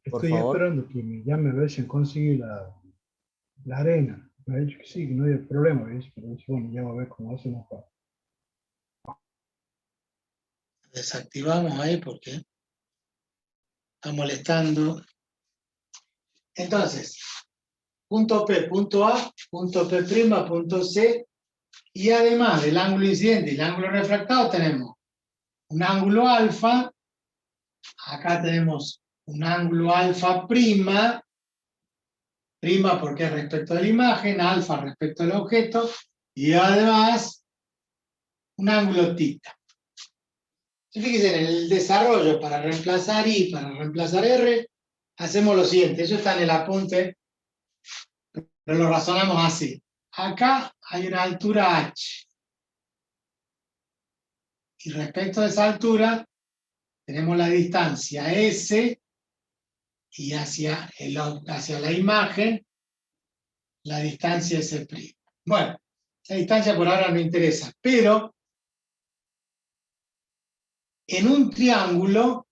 Estoy favor. esperando que me llame a ver si consigue la arena. Me ha dicho que sí, que no hay problema, ¿ves? Pero bueno, ya va a ver cómo hacemos para. Desactivamos ahí porque está molestando. Entonces, punto P, punto A, punto P', punto C, y además del ángulo incidente y el ángulo refractado tenemos un ángulo alfa, acá tenemos un ángulo alfa prima porque es respecto de la imagen, alfa respecto al objeto, y además un ángulo tita. Fíjense, en el desarrollo para reemplazar I, para reemplazar R, hacemos lo siguiente, eso está en el apunte, pero lo razonamos así. Acá hay una altura H. Y respecto a esa altura, tenemos la distancia S, y hacia la imagen, la distancia S'. Bueno, la distancia por ahora no interesa, pero en un triángulo,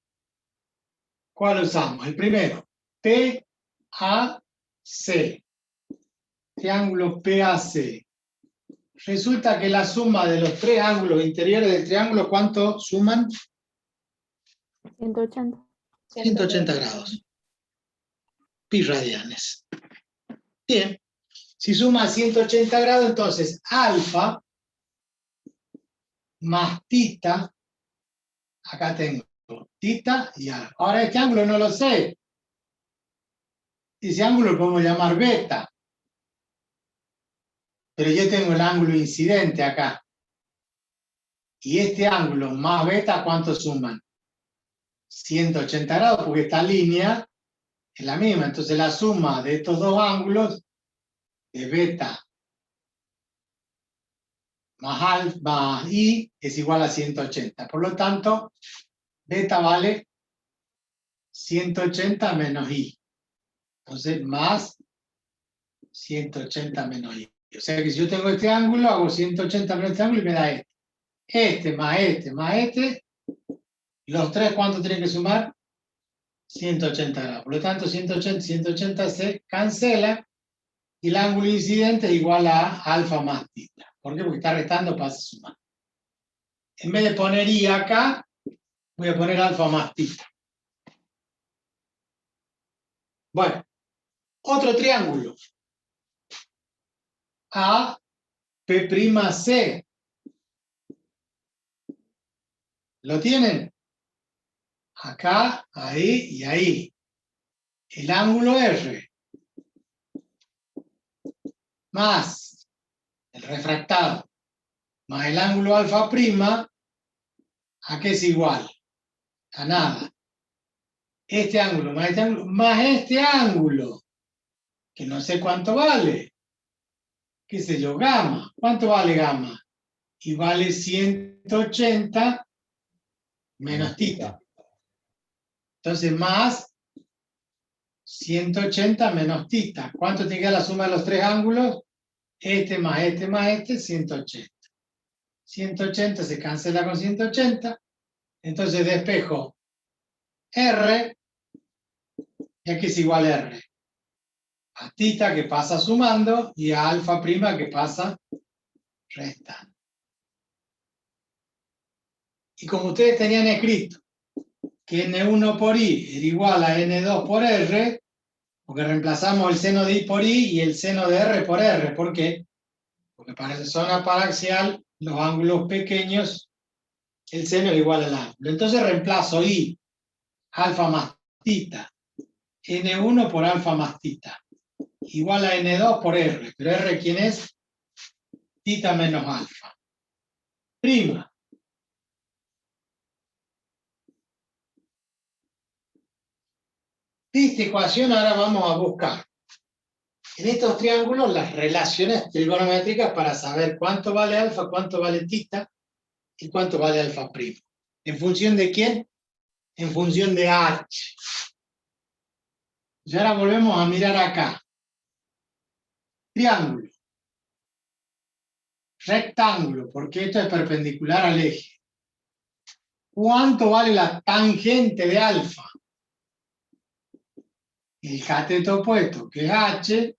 ¿cuál usamos? El primero, PAC. Triángulo PAC. Resulta que la suma de los tres ángulos interiores del triángulo, ¿cuánto suman? 180. 180 grados. Pi radianes. Bien. Si suma 180 grados, entonces alfa más tita, acá tengo tita y alfa. Ahora este ángulo no lo sé. Ese ángulo lo podemos llamar beta. Pero yo tengo el ángulo incidente acá. Y este ángulo más beta, ¿cuánto suman? 180 grados, porque esta línea es la misma. Entonces la suma de estos dos ángulos de beta más alfa más I es igual a 180. Por lo tanto, beta vale 180 menos I. Entonces, más 180 menos I. O sea que si yo tengo este ángulo, hago 180 menos este ángulo y me da este. Este más este más este. Los tres, ¿cuánto tienen que sumar? 180 grados. Por lo tanto, 180 y 180 se cancela y el ángulo incidente es igual a alfa más tita. ¿Por qué? Porque está restando, pasa a sumar. En vez de poner I acá, voy a poner alfa más tita. Bueno, otro triángulo. A, P', C. ¿Lo tienen? Acá, ahí y ahí. El ángulo R más el refractado más el ángulo alfa prima, ¿a qué es igual? A nada. Este ángulo más este ángulo, que no sé cuánto vale. ¿Qué sé yo? Gamma. ¿Cuánto vale gamma? Y vale 180 menos tita. Entonces, más 180 menos tita. ¿Cuánto te queda la suma de los tres ángulos? Este más este más este, 180. 180 se cancela con 180. Entonces despejo R, y aquí es igual a R. A tita que pasa sumando y a alfa prima que pasa restando. Y como ustedes tenían escrito que N1 por I era igual a N2 por R, porque reemplazamos el seno de I por I y el seno de R por R. ¿Por qué? Porque para la zona paraxial, los ángulos pequeños, el seno es igual al ángulo. Entonces reemplazo I, alfa más tita, N1 por alfa más tita, igual a N2 por R. Pero R, ¿quién es? Tita menos alfa. Prima. De esta ecuación ahora vamos a buscar en estos triángulos las relaciones trigonométricas para saber cuánto vale alfa, cuánto vale tita y cuánto vale alfa primo. ¿En función de quién? En función de h. Y ahora volvemos a mirar acá. Triángulo. Rectángulo, porque esto es perpendicular al eje. ¿Cuánto vale la tangente de alfa? El cateto opuesto, que es h,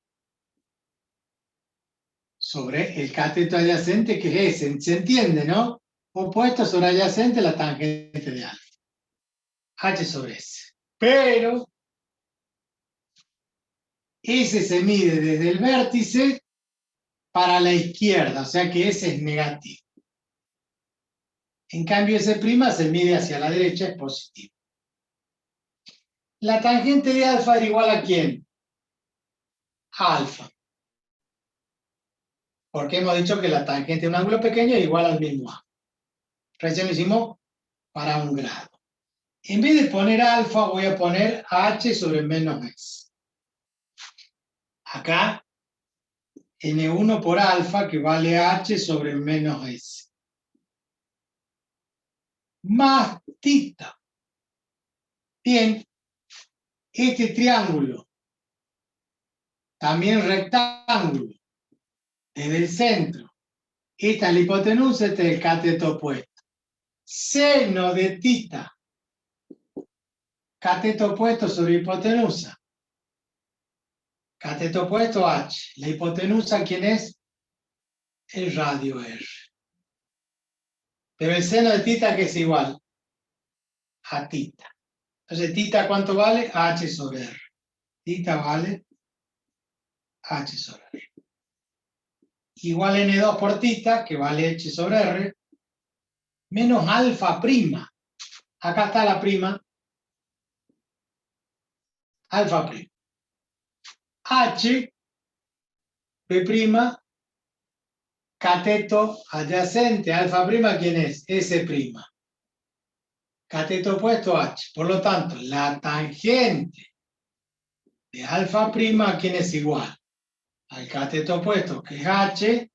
sobre el cateto adyacente, que es S. ¿Se entiende, no? Opuesto sobre adyacente, la tangente de alfa. H sobre S. Pero S se mide desde el vértice para la izquierda, o sea que S es negativo. En cambio, S' se mide hacia la derecha, es positivo. La tangente de alfa era igual ¿a quién? A alfa. Porque hemos dicho que la tangente de un ángulo pequeño es igual al mismo ángulo. Recién lo hicimos para un grado. En vez de poner alfa, voy a poner h sobre menos s. Acá, n1 por alfa, que vale h sobre menos s. Más tita. Bien, este triángulo, también rectángulo, desde el centro. Esta es la hipotenusa, este es el cateto opuesto. Seno de tita. Cateto opuesto sobre hipotenusa. Cateto opuesto h. La hipotenusa, ¿quién es? El radio r. Pero el seno de tita, que es igual a tita. Entonces, tita, ¿cuánto vale? H sobre r. Tita vale h sobre r. Igual n2 por tita, que vale h sobre r, menos alfa prima. Acá está la prima. Alfa prima. H, P prima, cateto adyacente, alfa prima, ¿quién es? S prima. Cateto opuesto, H. Por lo tanto, la tangente de alfa prima, ¿a quién es igual? Al cateto opuesto, que es H,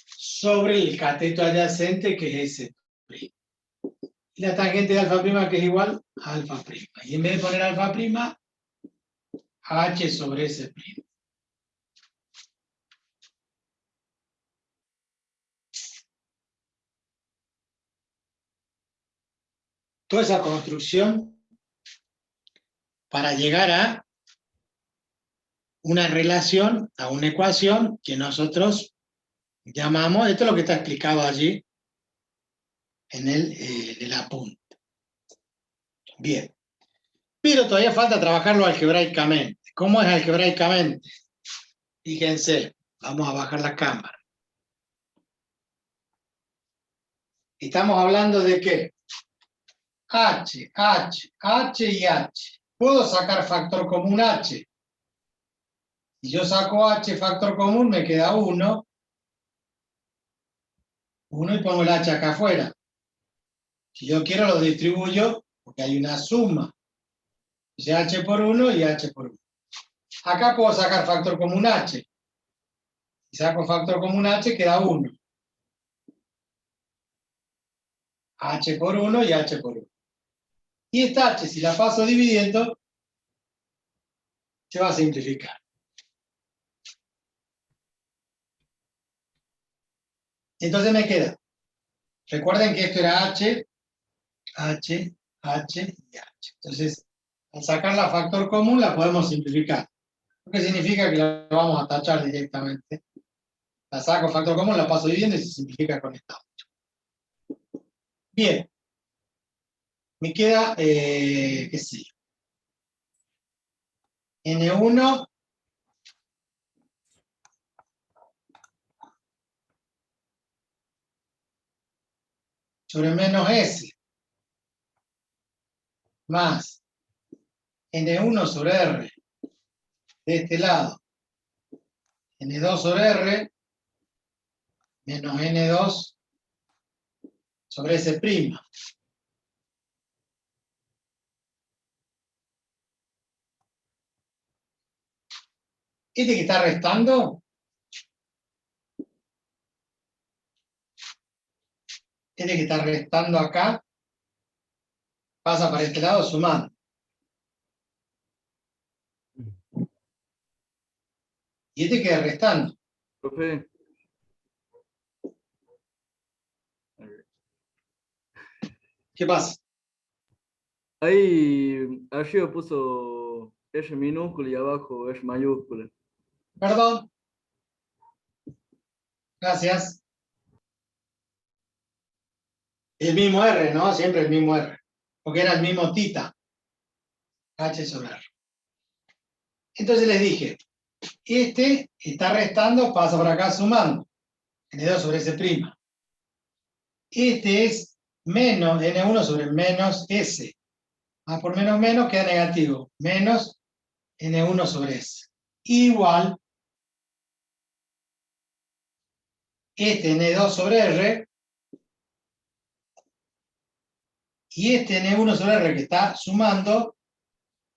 sobre el cateto adyacente, que es S prima. Y la tangente de alfa prima, que es igual a alfa prima. Y en vez de poner alfa prima, H sobre S prima. Toda esa construcción para llegar a una relación, a una ecuación que nosotros llamamos, esto es lo que está explicado allí en el apunte. Bien. Pero todavía falta trabajarlo algebraicamente. ¿Cómo es algebraicamente? Fíjense, vamos a bajar la cámara. Estamos hablando de qué? H, H, H y H. ¿Puedo sacar factor común H? Si yo saco H factor común, me queda 1. 1 y pongo el H acá afuera. Si yo quiero, lo distribuyo porque hay una suma. Dice H por 1 y H por 1. Acá puedo sacar factor común H. Si saco factor común H, queda 1. H por 1 y H por 1. Y esta H, si la paso dividiendo, se va a simplificar. Entonces me queda. Recuerden que esto era H, H, H y H. Entonces, al sacar la factor común, la podemos simplificar. ¿Qué significa? Que la vamos a tachar directamente. La saco factor común, la paso dividiendo y se simplifica con esta 8. Bien. Me queda, qué sé yo, N1 sobre menos S más N1 sobre R de este lado, N2 sobre R menos N2 sobre S prima. Este que está restando, acá, pasa para este lado sumando. Y este queda restando. Profe, ¿Qué pasa? ahí arriba puso R minúscula y abajo R mayúscula. Perdón. Gracias. El mismo R, ¿no? Siempre el mismo R. Porque era el mismo tita. H sobre R. Entonces les dije, este está restando, pasa por acá sumando. N2 sobre S'. Este es menos N1 sobre menos S. Más por menos menos queda negativo. Menos N1 sobre S. Igual este N2 sobre R y este N1 sobre R que está sumando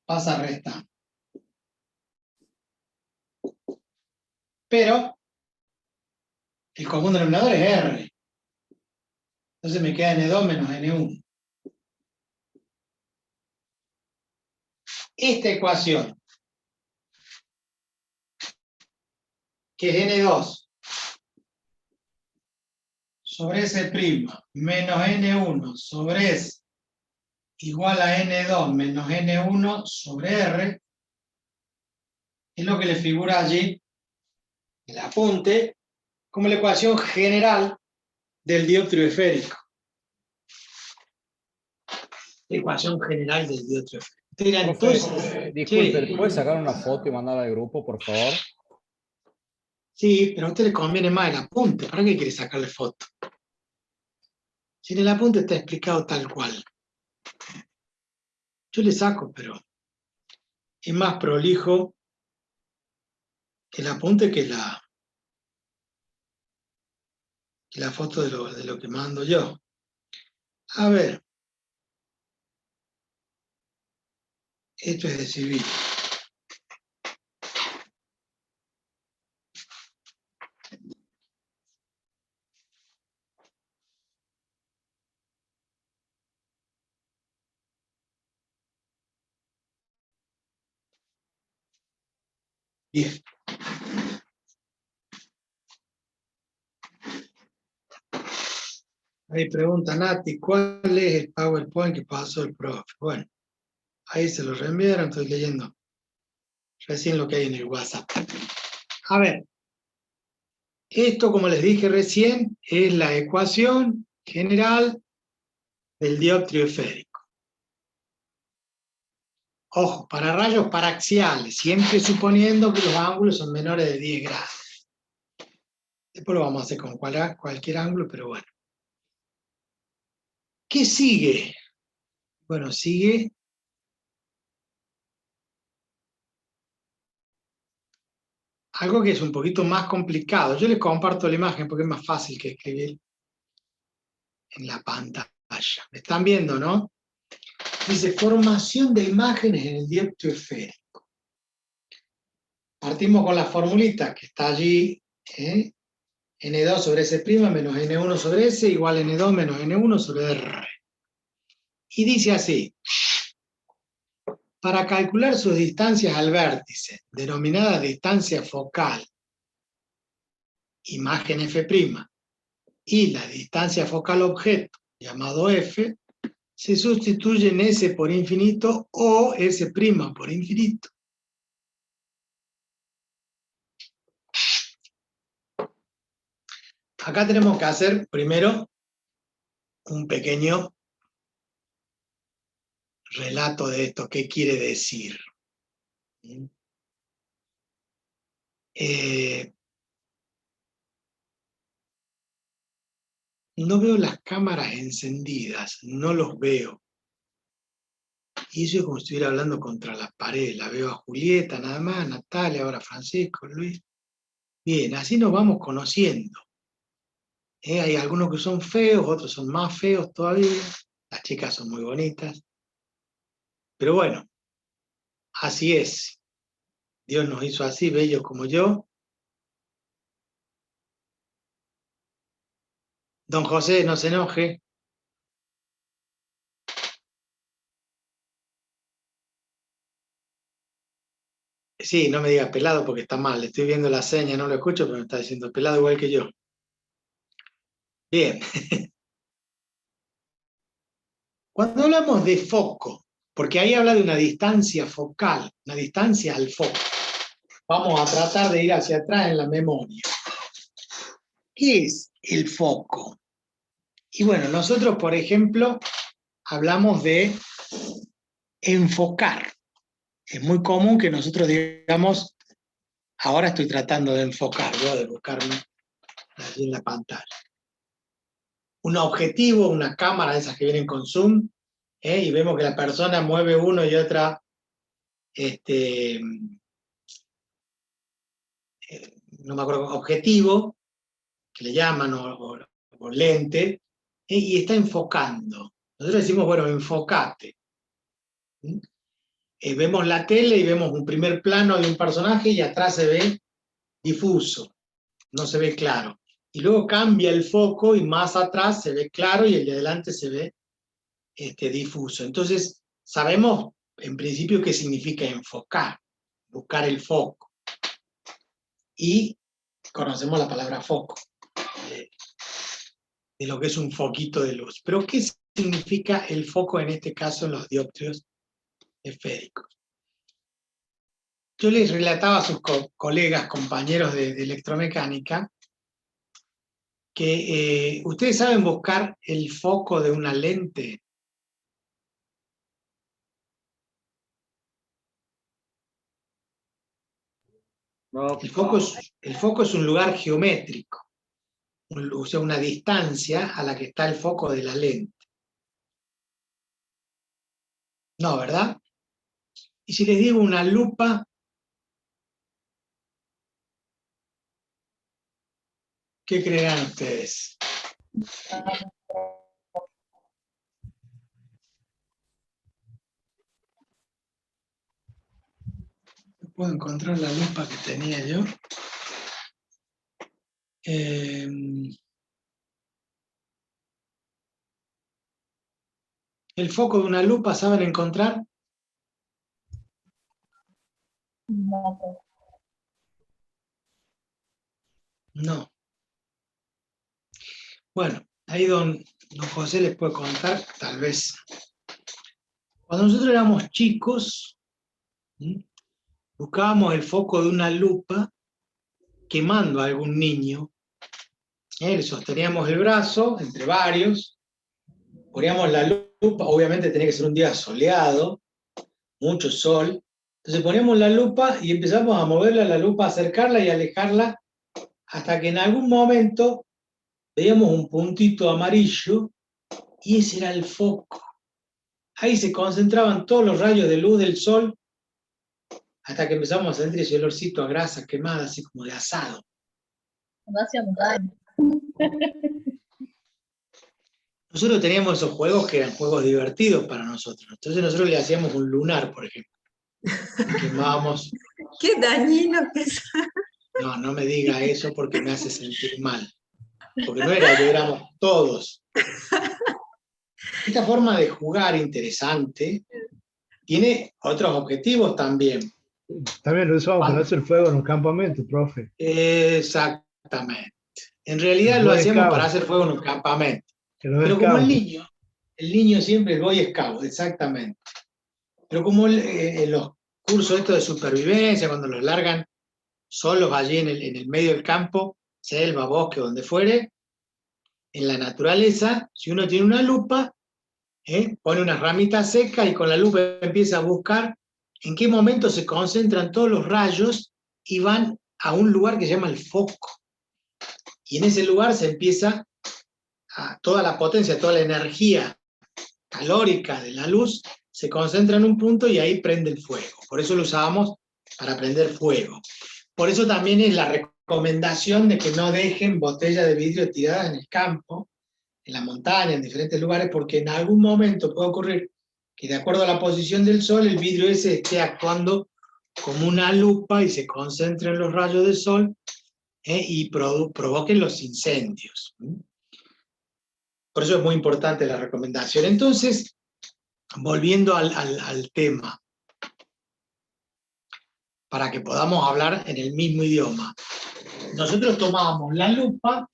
pasa a restar. Pero el común denominador es R. Entonces me queda N2 menos N1. Esta ecuación, que es N2 sobre S' menos N1 sobre S igual a N2 menos N1 sobre R, es lo que le figura allí, el apunte, como la ecuación general del dióptrido esférico. La ecuación general del dióptrido esférico. Profe, disculpe, sí. ¿puedes sacar una foto y mandarla al grupo, por favor? Sí, pero a usted le conviene más el apunte. ¿Para qué quiere sacarle foto? Si en el apunte está explicado tal cual. Yo le saco, pero es más prolijo que el apunte que la foto de lo que mando yo. A ver. Esto es de civil. Bien. Ahí pregunta Nati, ¿cuál es el PowerPoint que pasó el profe? Bueno, ahí se lo reenviaron, estoy leyendo recién lo que hay en el WhatsApp. A ver, esto, como les dije recién, es la ecuación general del dióptrido esférico. Ojo, para rayos paraxiales, siempre suponiendo que los ángulos son menores de 10 grados. Después lo vamos a hacer con cualquier ángulo, pero bueno. ¿Qué sigue? Bueno, sigue algo que es un poquito más complicado. Yo les comparto la imagen porque es más fácil que escribir en la pantalla. ¿Me están viendo, no? Dice, formación de imágenes en el dióptrido esférico. Partimos con la formulita que está allí, N2 sobre S' menos N1 sobre S igual a N2 menos N1 sobre R. Y dice así, para calcular sus distancias al vértice, denominadas distancia focal, imagen F', y la distancia focal objeto, llamado F, se sustituyen S por infinito o S' por infinito. Acá tenemos que hacer primero un pequeño relato de esto, ¿qué quiere decir? No veo las cámaras encendidas, no los veo. Y eso es como si estuviera hablando contra la pared. La veo a Julieta nada más, Natalia, ahora Francisco, Luis. Bien, así nos vamos conociendo. Hay algunos que son feos, otros son más feos todavía. Las chicas son muy bonitas. Pero bueno, así es. Dios nos hizo así, bellos como yo. Don José, no se enoje. Sí, no me digas pelado porque está mal. Estoy viendo la seña, no lo escucho, pero me está diciendo pelado igual que yo. Bien. Cuando hablamos de foco, porque ahí habla de una distancia focal, una distancia al foco. Vamos a tratar de ir hacia atrás en la memoria. ¿Qué es el foco? Y bueno, nosotros, por ejemplo, hablamos de enfocar. Es muy común que nosotros digamos, ahora estoy tratando de enfocar, yo de buscarme allí en la pantalla. Un objetivo, una cámara de esas que vienen con zoom, y vemos que la persona mueve uno y otra, no me acuerdo, objetivo, que le llaman, o lente, y está enfocando. Nosotros decimos, bueno, enfocate. Vemos la tele y vemos un primer plano de un personaje y atrás se ve difuso, no se ve claro. Y luego cambia el foco y más atrás se ve claro y el de adelante se ve difuso. Entonces, sabemos en principio qué significa enfocar, buscar el foco. Y conocemos la palabra foco, de lo que es un foquito de luz. Pero ¿qué significa el foco en este caso en los dioptrios esféricos? Yo les relataba a sus colegas, compañeros de electromecánica, que ustedes saben buscar el foco de una lente. No. El foco es un lugar geométrico, o sea, una distancia a la que está el foco de la lente. No, ¿verdad? Y si les digo una lupa, ¿qué creerán ustedes? No puedo encontrar la lupa que tenía yo. El foco de una lupa, ¿saben encontrar? No. Bueno, ahí don José les puede contar, tal vez. Cuando nosotros éramos chicos, buscábamos el foco de una lupa quemando a algún niño. Le sosteníamos el brazo entre varios, poníamos la lupa, obviamente tenía que ser un día soleado, mucho sol. Entonces poníamos la lupa y empezamos a moverla la lupa, acercarla y alejarla, hasta que en algún momento veíamos un puntito amarillo y ese era el foco. Ahí se concentraban todos los rayos de luz del sol, hasta que empezamos a sentir ese olorcito a grasa quemada, así como de asado. Nosotros teníamos esos juegos que eran juegos divertidos para nosotros. Entonces nosotros le hacíamos un lunar, por ejemplo. Quemábamos. Qué dañino que es. No, no me diga eso porque me hace sentir mal. Porque no era yo, éramos todos. Esta forma de jugar interesante tiene otros objetivos también. También lo usamos para hacer fuego en un campamento, profe. Exactamente. En realidad lo hacíamos para hacer fuego en un campamento. Pero como el niño siempre, el Boy Scout, exactamente. Pero como en los cursos estos de supervivencia, cuando los largan solos allí en el medio del campo, selva, bosque, donde fuere, en la naturaleza, si uno tiene una lupa, pone unas ramitas secas y con la lupa empieza a buscar en qué momento se concentran todos los rayos y van a un lugar que se llama el foco. Y en ese lugar se empieza toda la potencia, toda la energía calórica de la luz, se concentra en un punto y ahí prende el fuego. Por eso lo usábamos para prender fuego. Por eso también es la recomendación de que no dejen botellas de vidrio tiradas en el campo, en la montaña, en diferentes lugares, porque en algún momento puede ocurrir que de acuerdo a la posición del sol, el vidrio ese esté actuando como una lupa y se concentren los rayos del sol y provoquen los incendios. Por eso es muy importante la recomendación. Entonces, volviendo al tema, para que podamos hablar en el mismo idioma. Nosotros tomábamos la lupa,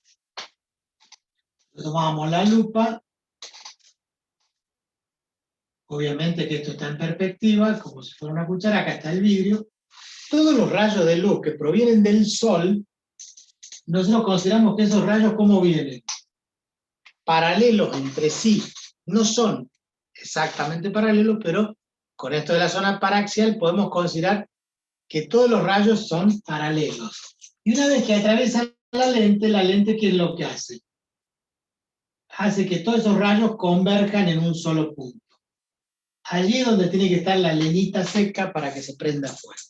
obviamente que esto está en perspectiva, como si fuera una cuchara, acá está el vidrio. Todos los rayos de luz que provienen del sol, nosotros consideramos que esos rayos, ¿cómo vienen? Paralelos entre sí. No son exactamente paralelos, pero con esto de la zona paraxial podemos considerar que todos los rayos son paralelos. Y una vez que atraviesan la lente, ¿qué es lo que hace? Hace que todos esos rayos converjan en un solo punto. Allí es donde tiene que estar la leñita seca para que se prenda fuego.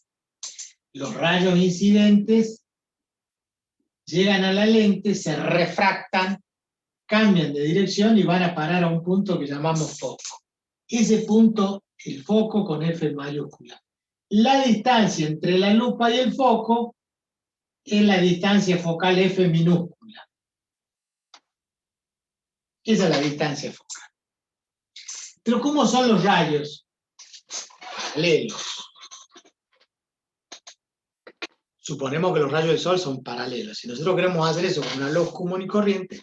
Los rayos incidentes llegan a la lente, se refractan, cambian de dirección y van a parar a un punto que llamamos foco. Ese punto, el foco con F mayúscula. La distancia entre la lupa y el foco es la distancia focal F minúscula. Esa es la distancia focal. Pero ¿cómo son los rayos? Paralelos. Suponemos que los rayos del sol son paralelos. Si nosotros queremos hacer eso con una luz común y corriente,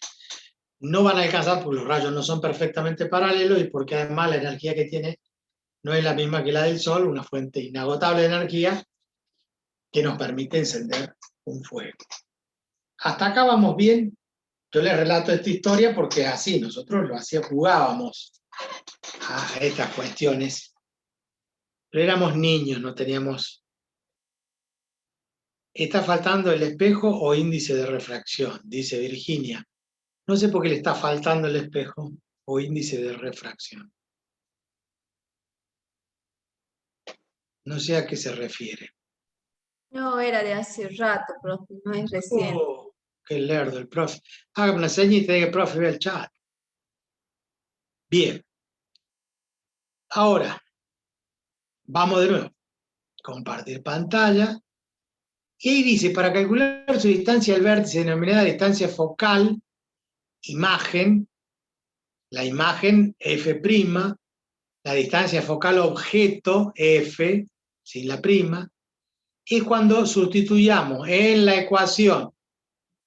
no van a alcanzar porque los rayos no son perfectamente paralelos y porque además la energía que tiene no es la misma que la del sol, una fuente inagotable de energía que nos permite encender un fuego. Hasta acá vamos bien. Yo les relato esta historia porque así nosotros jugábamos a estas cuestiones. Pero éramos niños, no teníamos... Está faltando el espejo o índice de refracción, dice Virginia. No sé por qué le está faltando el espejo o índice de refracción. No sé a qué se refiere. No, era de hace rato, profe, no es reciente. Oh, qué lerdo el profe. Hágame una señita de que el profe ve el chat. Bien. Ahora, vamos de nuevo. Compartir pantalla. Y ahí dice, para calcular su distancia al vértice denominada distancia focal, imagen, la imagen F', la distancia focal objeto F, sin la prima, es cuando sustituyamos en la ecuación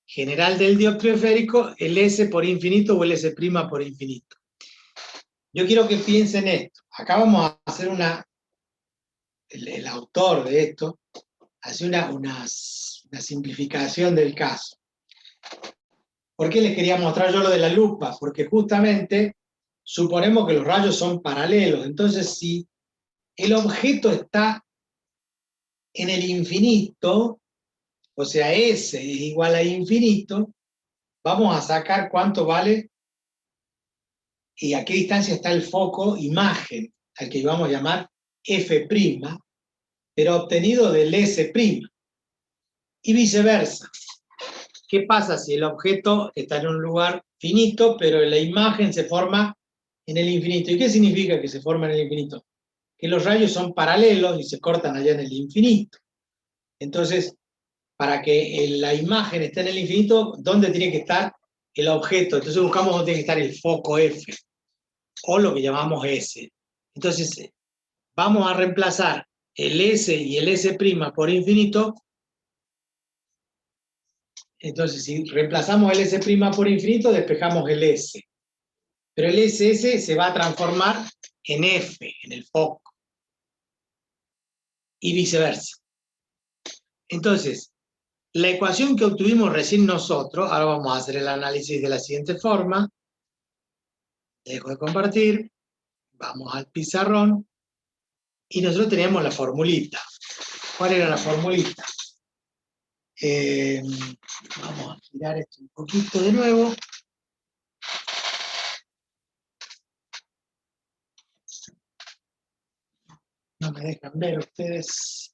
general del dióptrido esférico el S por infinito o el S' por infinito. Yo quiero que piensen esto. Acá vamos a hacer el autor de esto hace una simplificación del caso. ¿Por qué les quería mostrar yo lo de la lupa? Porque justamente suponemos que los rayos son paralelos. Entonces, si el objeto está en el infinito, o sea, S es igual a infinito, vamos a sacar cuánto vale y a qué distancia está el foco imagen, al que íbamos a llamar F', pero obtenido del S'. Y viceversa. ¿Qué pasa si el objeto está en un lugar finito, pero la imagen se forma en el infinito? ¿Y qué significa que se forma en el infinito? Que los rayos son paralelos y se cortan allá en el infinito. Entonces, para que la imagen esté en el infinito, ¿dónde tiene que estar el objeto? Entonces buscamos dónde tiene que estar el foco F, o lo que llamamos S. Entonces, vamos a reemplazar el S y el S' por infinito. Entonces, si reemplazamos el S' por infinito, despejamos el S. Pero el SS se va a transformar en F, en el foco. Y viceversa. Entonces, la ecuación que obtuvimos recién nosotros, ahora vamos a hacer el análisis de la siguiente forma. Dejo de compartir. Vamos al pizarrón. Y nosotros teníamos la formulita. ¿Cuál era la formulita? Vamos a girar esto un poquito de nuevo. No me dejan ver ustedes.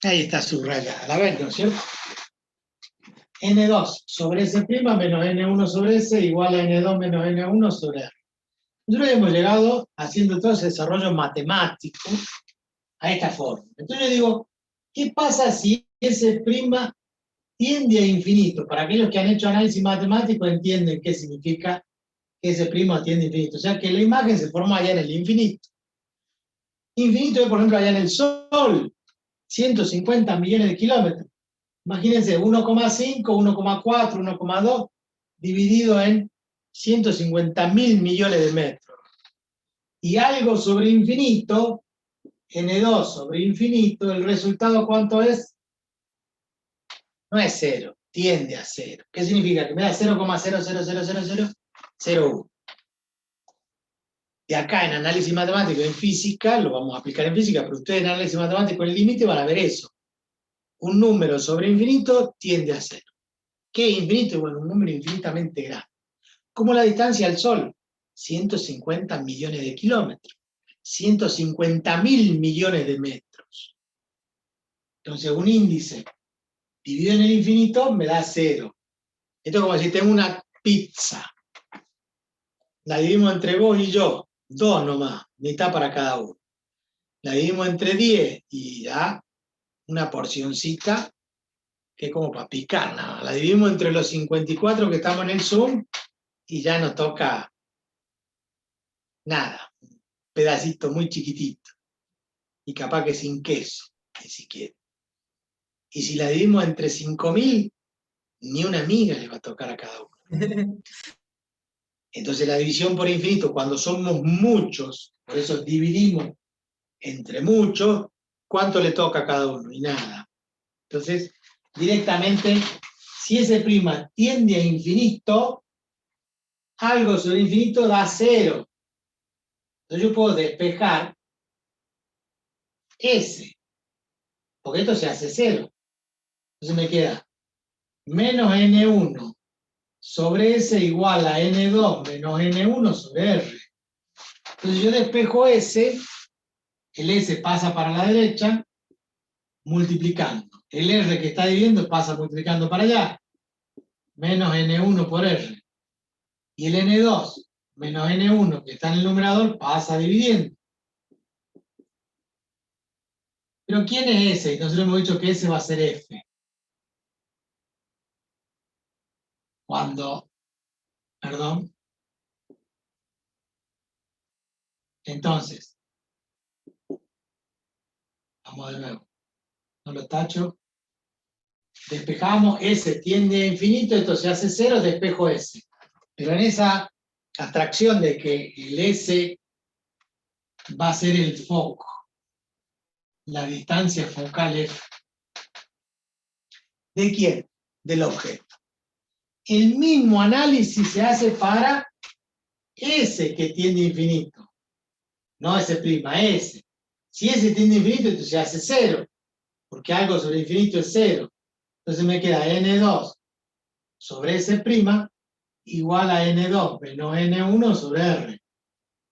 Ahí está subrayada, ¿la ven, no es cierto? N2 sobre S' menos N1 sobre S igual a N2 menos N1 sobre R. Nosotros hemos llegado, haciendo todo ese desarrollo matemático, a esta forma. Entonces yo digo, ¿qué pasa si S' tiende a infinito? Para aquellos que han hecho análisis matemático entienden qué significa que S' tiende a infinito. O sea, que la imagen se forma allá en el infinito. Infinito es, por ejemplo, allá en el Sol, 150 millones de kilómetros. Imagínense, 1,5, 1,4, 1,2, dividido en 150.000 millones de metros. Y algo sobre infinito, N2 sobre infinito, ¿el resultado cuánto es? No es 0, tiende a 0. ¿Qué significa? Que me da 0,0000001. Y acá en análisis matemático, en física, lo vamos a aplicar en física, pero ustedes en análisis matemático en el límite van a ver eso. Un número sobre infinito tiende a 0. ¿Qué es infinito? Bueno, un número infinitamente grande. Como la distancia al Sol, 150 millones de kilómetros, 150.000 millones de metros. Entonces, un índice dividido en el infinito me da 0. Esto es como si tengo una pizza. La dividimos entre vos y yo. 2 nomás, mitad para cada uno. La dividimos entre 10 y ya una porcioncita que es como para picar nada más. La dividimos entre los 54 que estamos en el Zoom y ya nos toca nada, un pedacito muy chiquitito. Y capaz que sin queso, ni siquiera. Y si la dividimos entre 5.000, ni una miga le va a tocar a cada uno. Entonces la división por infinito, cuando somos muchos, por eso dividimos entre muchos, ¿cuánto le toca a cada uno? Y nada. Entonces, directamente, si S' tiende a infinito, algo sobre infinito da 0. Entonces yo puedo despejar S, porque esto se hace 0. Entonces me queda menos N1 sobre S igual a N2 menos N1 sobre R. Entonces yo despejo S, el S pasa para la derecha, multiplicando. El R que está dividiendo pasa multiplicando para allá, menos N1 por R. Y el N2 menos N1 que está en el numerador pasa dividiendo. Pero ¿quién es S? Nosotros hemos dicho que S va a ser F. Cuando, perdón. Entonces, vamos de nuevo. No lo tacho. Despejamos, S tiende a infinito, esto se hace 0, despejo S. Pero en esa abstracción de que el S va a ser el foco, la distancia focal F. ¿De quién? Del objeto. El mismo análisis se hace para S que tiende a infinito. No S', S. Si S tiende a infinito, entonces se hace 0. Porque algo sobre infinito es 0. Entonces me queda N2 sobre S' igual a N2 menos N1 sobre R.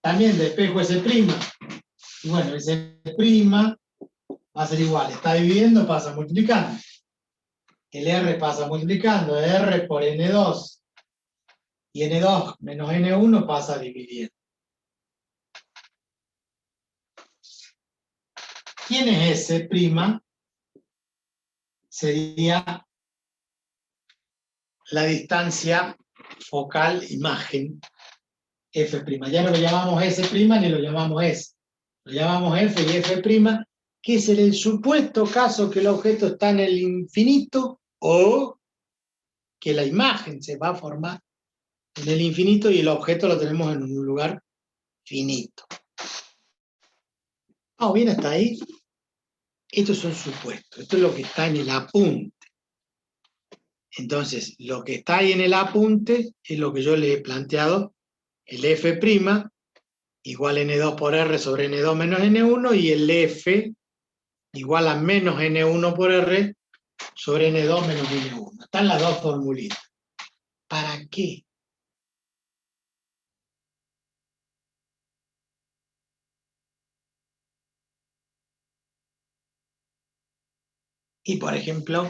También despejo S'. Y bueno, S' va a ser igual. Está dividiendo, pasa multiplicando. El R pasa multiplicando. R por N2. Y N2 menos N1 pasa dividiendo. ¿Quién es S'? Sería la distancia focal imagen F'. Ya no lo llamamos S' ni lo llamamos S. Lo llamamos F y F', que es en el supuesto caso que el objeto está en el infinito o que la imagen se va a formar en el infinito y el objeto lo tenemos en un lugar finito. ¿Vamos bien hasta ahí? Estos son supuestos. Esto es lo que está en el apunte. Entonces, lo que está ahí en el apunte es lo que yo le he planteado, el F' igual a N2 por R sobre N2 menos N1 y el F igual a menos N1 por R sobre N2 menos N1. Están las dos formulitas. ¿Para qué? Y por ejemplo,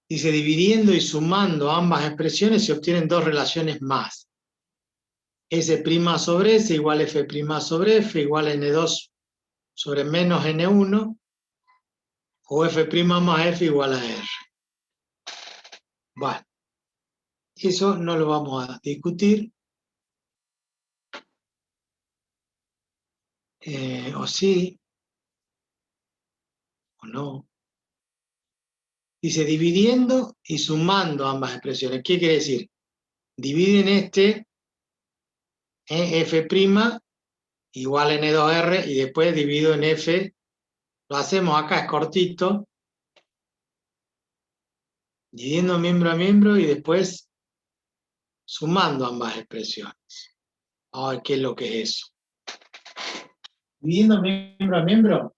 dice dividiendo y sumando ambas expresiones se obtienen dos relaciones más. S' sobre S igual F' sobre F igual a N2 sobre menos N1, o F' más F igual a R. Bueno, eso no lo vamos a discutir. O sí, o no. Dice dividiendo y sumando ambas expresiones. ¿Qué quiere decir? Dividen este F' igual a N2R y después divido en F. Lo hacemos acá, es cortito. Dividiendo miembro a miembro y después sumando ambas expresiones. Vamos a ver qué es lo que es eso. Dividiendo miembro a miembro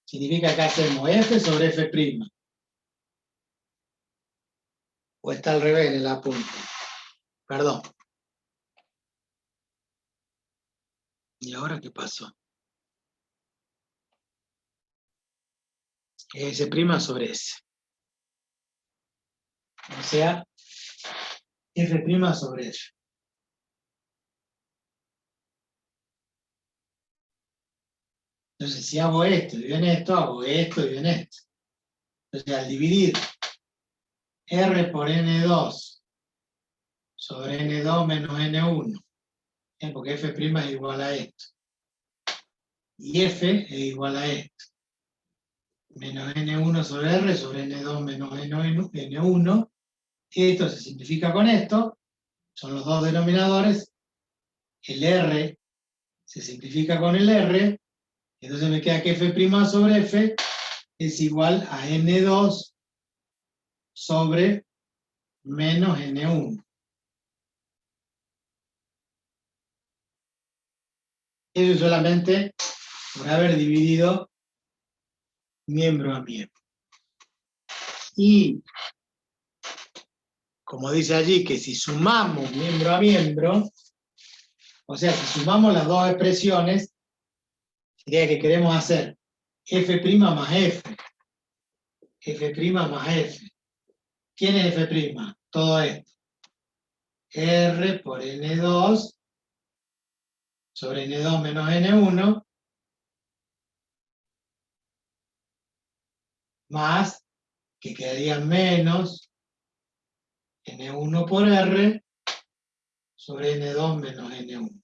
significa que hacemos F sobre F'. O está al revés en el apunte. Perdón. ¿Y ahora qué pasó? S' sobre S. O sea, F' sobre F. Entonces, si hago esto y en esto, hago esto y en esto. Entonces, al dividir R por N2 sobre N2 menos N1, porque F' es igual a esto, y F es igual a esto, menos N1 sobre R sobre N2 menos N1, esto se simplifica con esto, son los dos denominadores, el R se simplifica con el R, entonces me queda que F' sobre F es igual a N2 sobre menos N1. Eso es solamente por haber dividido miembro a miembro. Y, como dice allí, que si sumamos miembro a miembro, o sea, si sumamos las dos expresiones, sería que queremos hacer F' más F. F' más F. ¿Quién es F'? Todo esto. R por N2 sobre N2 menos N1 más, que quedaría menos N1 por R sobre N2 menos N1.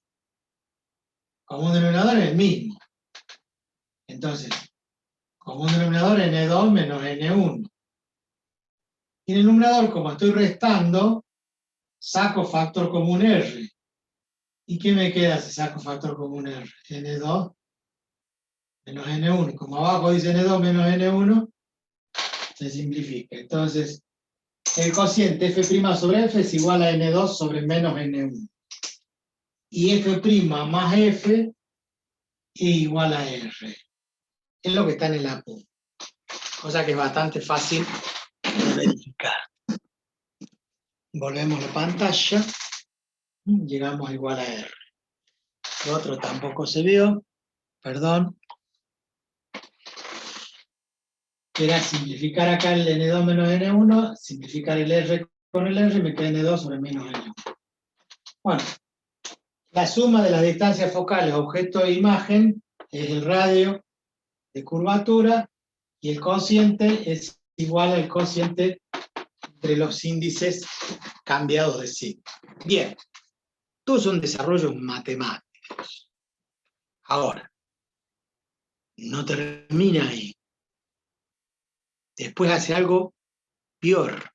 Común denominador es el mismo. Entonces, común denominador N2 menos N1. Y en el numerador, como estoy restando, saco factor común R. ¿Y qué me queda si saco factor común R? N2 menos N1. Como abajo dice N2 menos N1, se simplifica. Entonces, el cociente F' sobre F es igual a N2 sobre menos N1. Y F' más F es igual a R. Es lo que está en el apunte. Cosa que es bastante fácil de verificar. Volvemos a la pantalla. Llegamos a igual a R. Lo otro tampoco se vio. Perdón. Era simplificar acá el N2 menos N1, simplificar el R con el R, me queda N2 sobre menos N1. Bueno, la suma de las distancias focales objeto e imagen es el radio de curvatura y el cociente es igual al cociente de los índices cambiados de signo. Bien, todos son desarrollos matemáticos. Ahora, no termina ahí. Después hace algo peor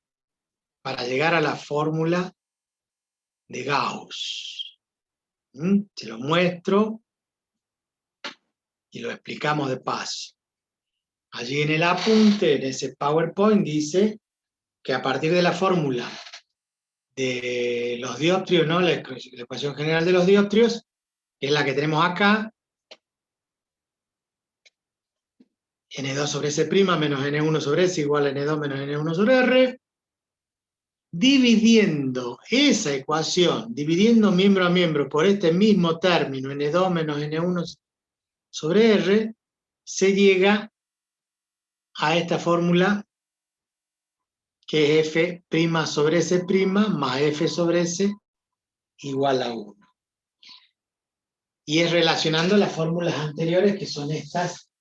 para llegar a la fórmula de Gauss. Se lo muestro y lo explicamos de paso. Allí en el apunte, en ese PowerPoint, dice que a partir de la fórmula de los dioptrios, ¿no? La ecuación general de los dioptrios, que es la que tenemos acá, N2 sobre S' menos N1 sobre S igual a N2 menos N1 sobre R, dividiendo esa ecuación, dividiendo miembro a miembro por este mismo término, N2 menos N1 sobre R, se llega a esta fórmula que es F' sobre S' más F sobre S igual a 1. Y es relacionando las fórmulas anteriores, que son estas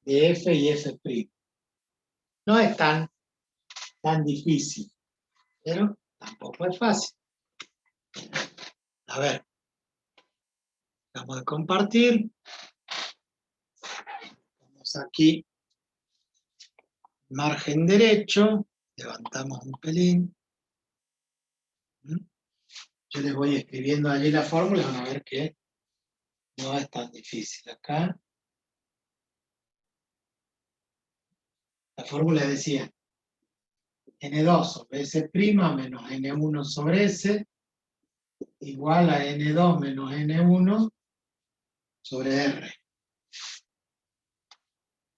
de F y F'. No es tan difícil, pero tampoco es fácil. A ver, vamos a compartir. Vamos aquí, margen derecho, levantamos un pelín. Yo les voy escribiendo allí la fórmula, van a ver que no es tan difícil. Acá la fórmula decía N2 sobre S' menos N1 sobre S igual a N2 menos N1 sobre R.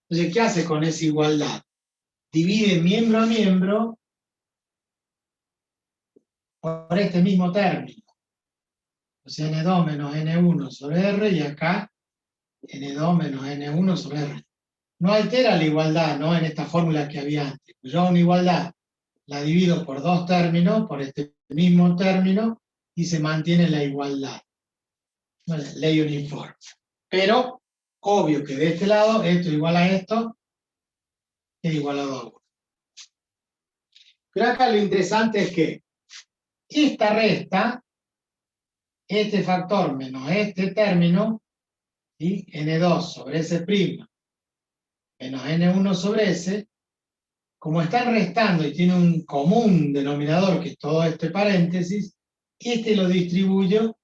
Entonces, ¿qué hace con esa igualdad? Divide miembro a miembro por este mismo término. O sea, N2 menos N1 sobre R y acá N2 menos N1 sobre R. No altera la igualdad, ¿no? En esta fórmula que había antes. Yo una igualdad la divido por dos términos, por este mismo término, y se mantiene la igualdad. Bueno, ley uniforme. Pero, obvio que de este lado, esto igual a esto, es igualado a 1. Pero acá lo interesante es que esta resta, este factor menos este término, ¿sí? N2 sobre S' menos N1 sobre S, como están restando y tiene un común denominador, que es todo este paréntesis, este lo distribuyo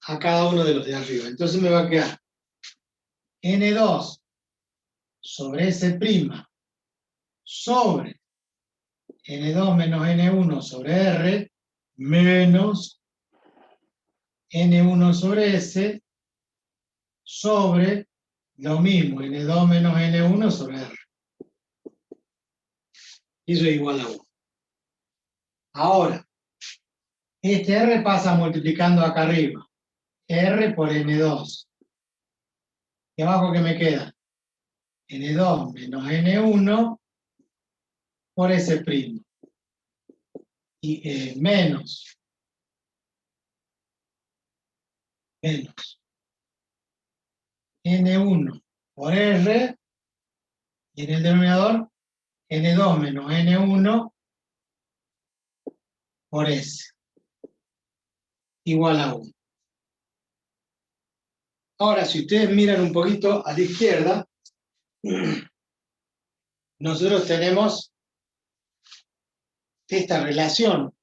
a cada uno de los de arriba. Entonces me va a quedar N2 sobre S' sobre N2 menos N1 sobre R menos N1 sobre S sobre lo mismo, N2 menos N1 sobre R. Y eso es igual a 1. Ahora, este R pasa multiplicando acá arriba. R por N2. ¿Y abajo qué me queda? N2 menos N1 por S'. Y menos N1 por R, y en el denominador N2 menos N1 por S, igual a 1. Ahora, si ustedes miran un poquito a la izquierda, nosotros tenemos esta relación.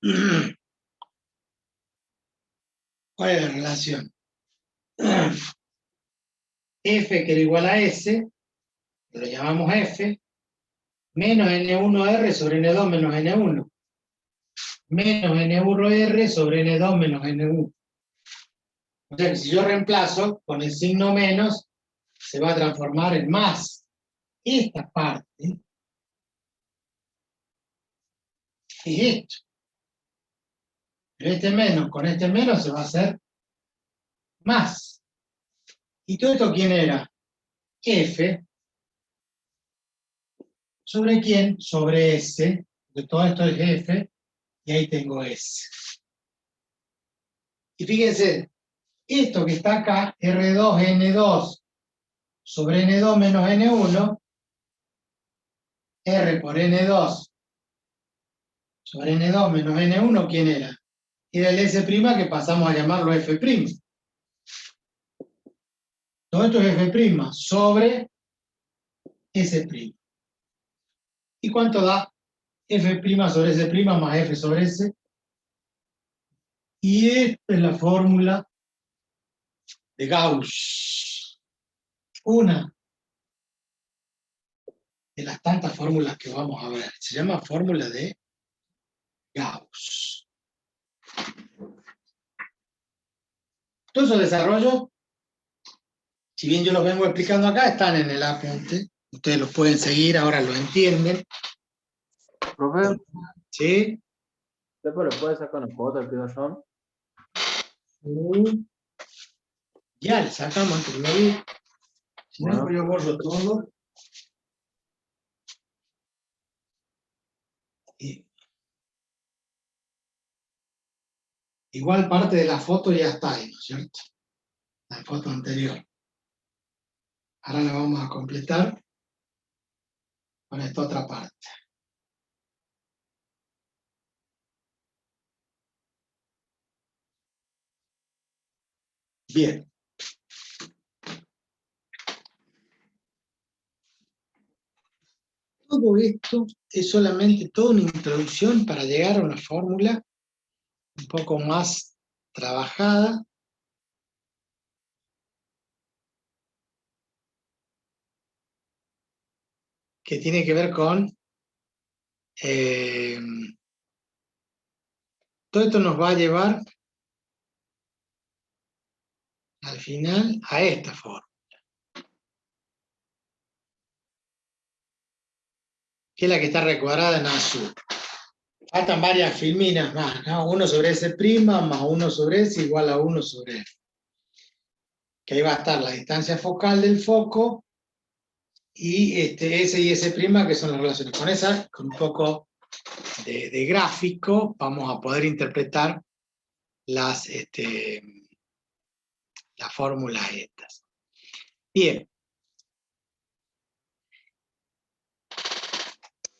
¿Cuál es la relación? F que era igual a S, lo llamamos F, menos N1R sobre N2 menos N1, menos N1R sobre N2 menos N1. O sea que si yo reemplazo con el signo menos, se va a transformar en más. Esta parte es esto. Pero este menos con este menos se va a hacer más. ¿Y todo esto quién era? F. ¿Sobre quién? Sobre S. De todo esto es F. Y ahí tengo S. Y fíjense, esto que está acá, R2N2 sobre N2 menos N1, R por N2 sobre N2 menos N1, ¿quién era? Era el S' que pasamos a llamarlo F'. Todo esto es F' sobre S'. ¿Y cuánto da? F' sobre S' más F sobre S. Y esta es la fórmula de Gauss. Una de las tantas fórmulas que vamos a ver. Se llama fórmula de Gauss. Todos esos desarrollos, si bien yo los vengo explicando acá, están en el apunte. Ustedes los pueden seguir, ahora lo entienden. Profe, ¿Sí? Después le puedes sacar una foto al pizarrón. Ya le sacamos antes de morir. Si no, Bueno. yo borro todo. Y Igual parte de la foto ya está ahí, ¿no es cierto? La foto anterior. Ahora la vamos a completar con esta otra parte. Bien. Todo esto es solamente toda una introducción para llegar a una fórmula un poco más trabajada. Que tiene que ver con... todo esto nos va a llevar al final a esta fórmula. Que es la que está recuadrada en azul. Faltan varias filminas más, ¿no? 1 sobre S' más 1 sobre S igual a 1 sobre F. Que ahí va a estar la distancia focal del foco y S y S' que son las relaciones. Con esa, con un poco de gráfico, vamos a poder interpretar las fórmulas estas. Bien.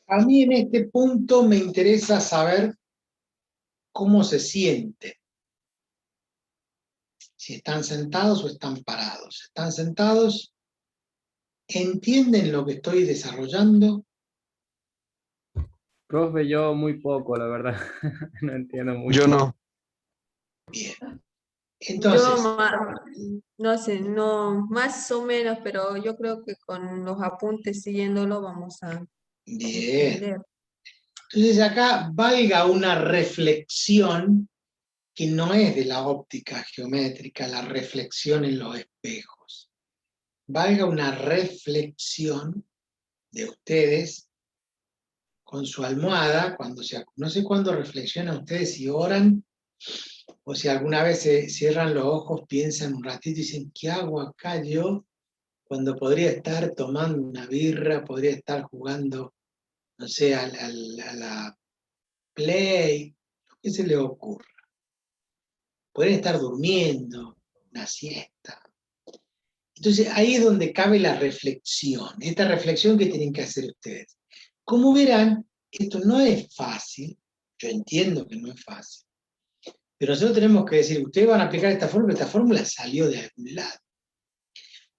A mí en este punto me interesa saber cómo se sienten. Si están sentados o están parados. ¿Están sentados? ¿Entienden lo que estoy desarrollando? Profe, yo muy poco, la verdad. No entiendo mucho. Yo no. Bien. Yo Entonces, no sé, no, más o menos, pero yo creo que con los apuntes siguiéndolo vamos a bien. entender. Entonces acá valga una reflexión que no es de la óptica geométrica, la reflexión en los espejos. Valga una reflexión de ustedes con su almohada, no sé cuándo reflexionan ustedes, si oran, o si alguna vez se cierran los ojos, piensan un ratito y dicen, ¿qué hago acá yo? Cuando podría estar tomando una birra, podría estar jugando, no sé, a la Play, lo que se le ocurra. Podría estar durmiendo, una siesta. Entonces ahí es donde cabe la reflexión, esta reflexión que tienen que hacer ustedes. Como verán, esto no es fácil, yo entiendo que no es fácil, pero nosotros tenemos que decir, ustedes van a aplicar esta fórmula salió de algún lado.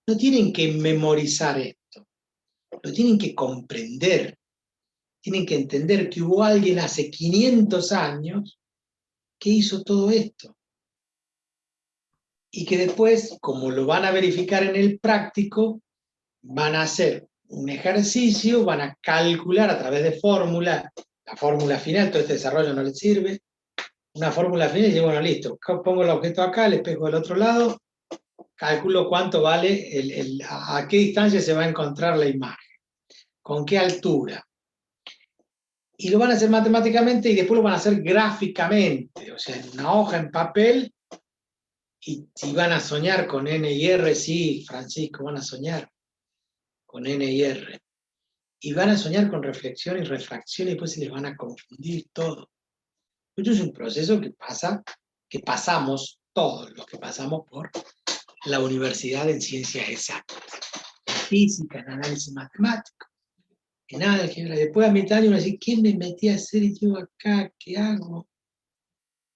No tienen que memorizar esto, lo tienen que comprender, tienen que entender que hubo alguien hace 500 años que hizo todo esto. Y que después, como lo van a verificar en el práctico, van a hacer un ejercicio, van a calcular a través de fórmula, la fórmula final, todo este desarrollo no les sirve, una fórmula final y digo, bueno, listo, pongo el objeto acá, el espejo del otro lado, calculo cuánto vale, a qué distancia se va a encontrar la imagen, con qué altura. Y lo van a hacer matemáticamente y después lo van a hacer gráficamente, o sea, en una hoja en papel. Y si van a soñar con N y R, sí, Francisco, van a soñar con N y R. Y van a soñar con reflexión y refracción y después se les van a confundir todo. Esto es un proceso que pasamos todos los que pasamos por la universidad en ciencias exactas. En física, en análisis matemático, en álgebra. Después a mitad de uno dice, ¿qué me metí a hacer yo acá? ¿Qué hago?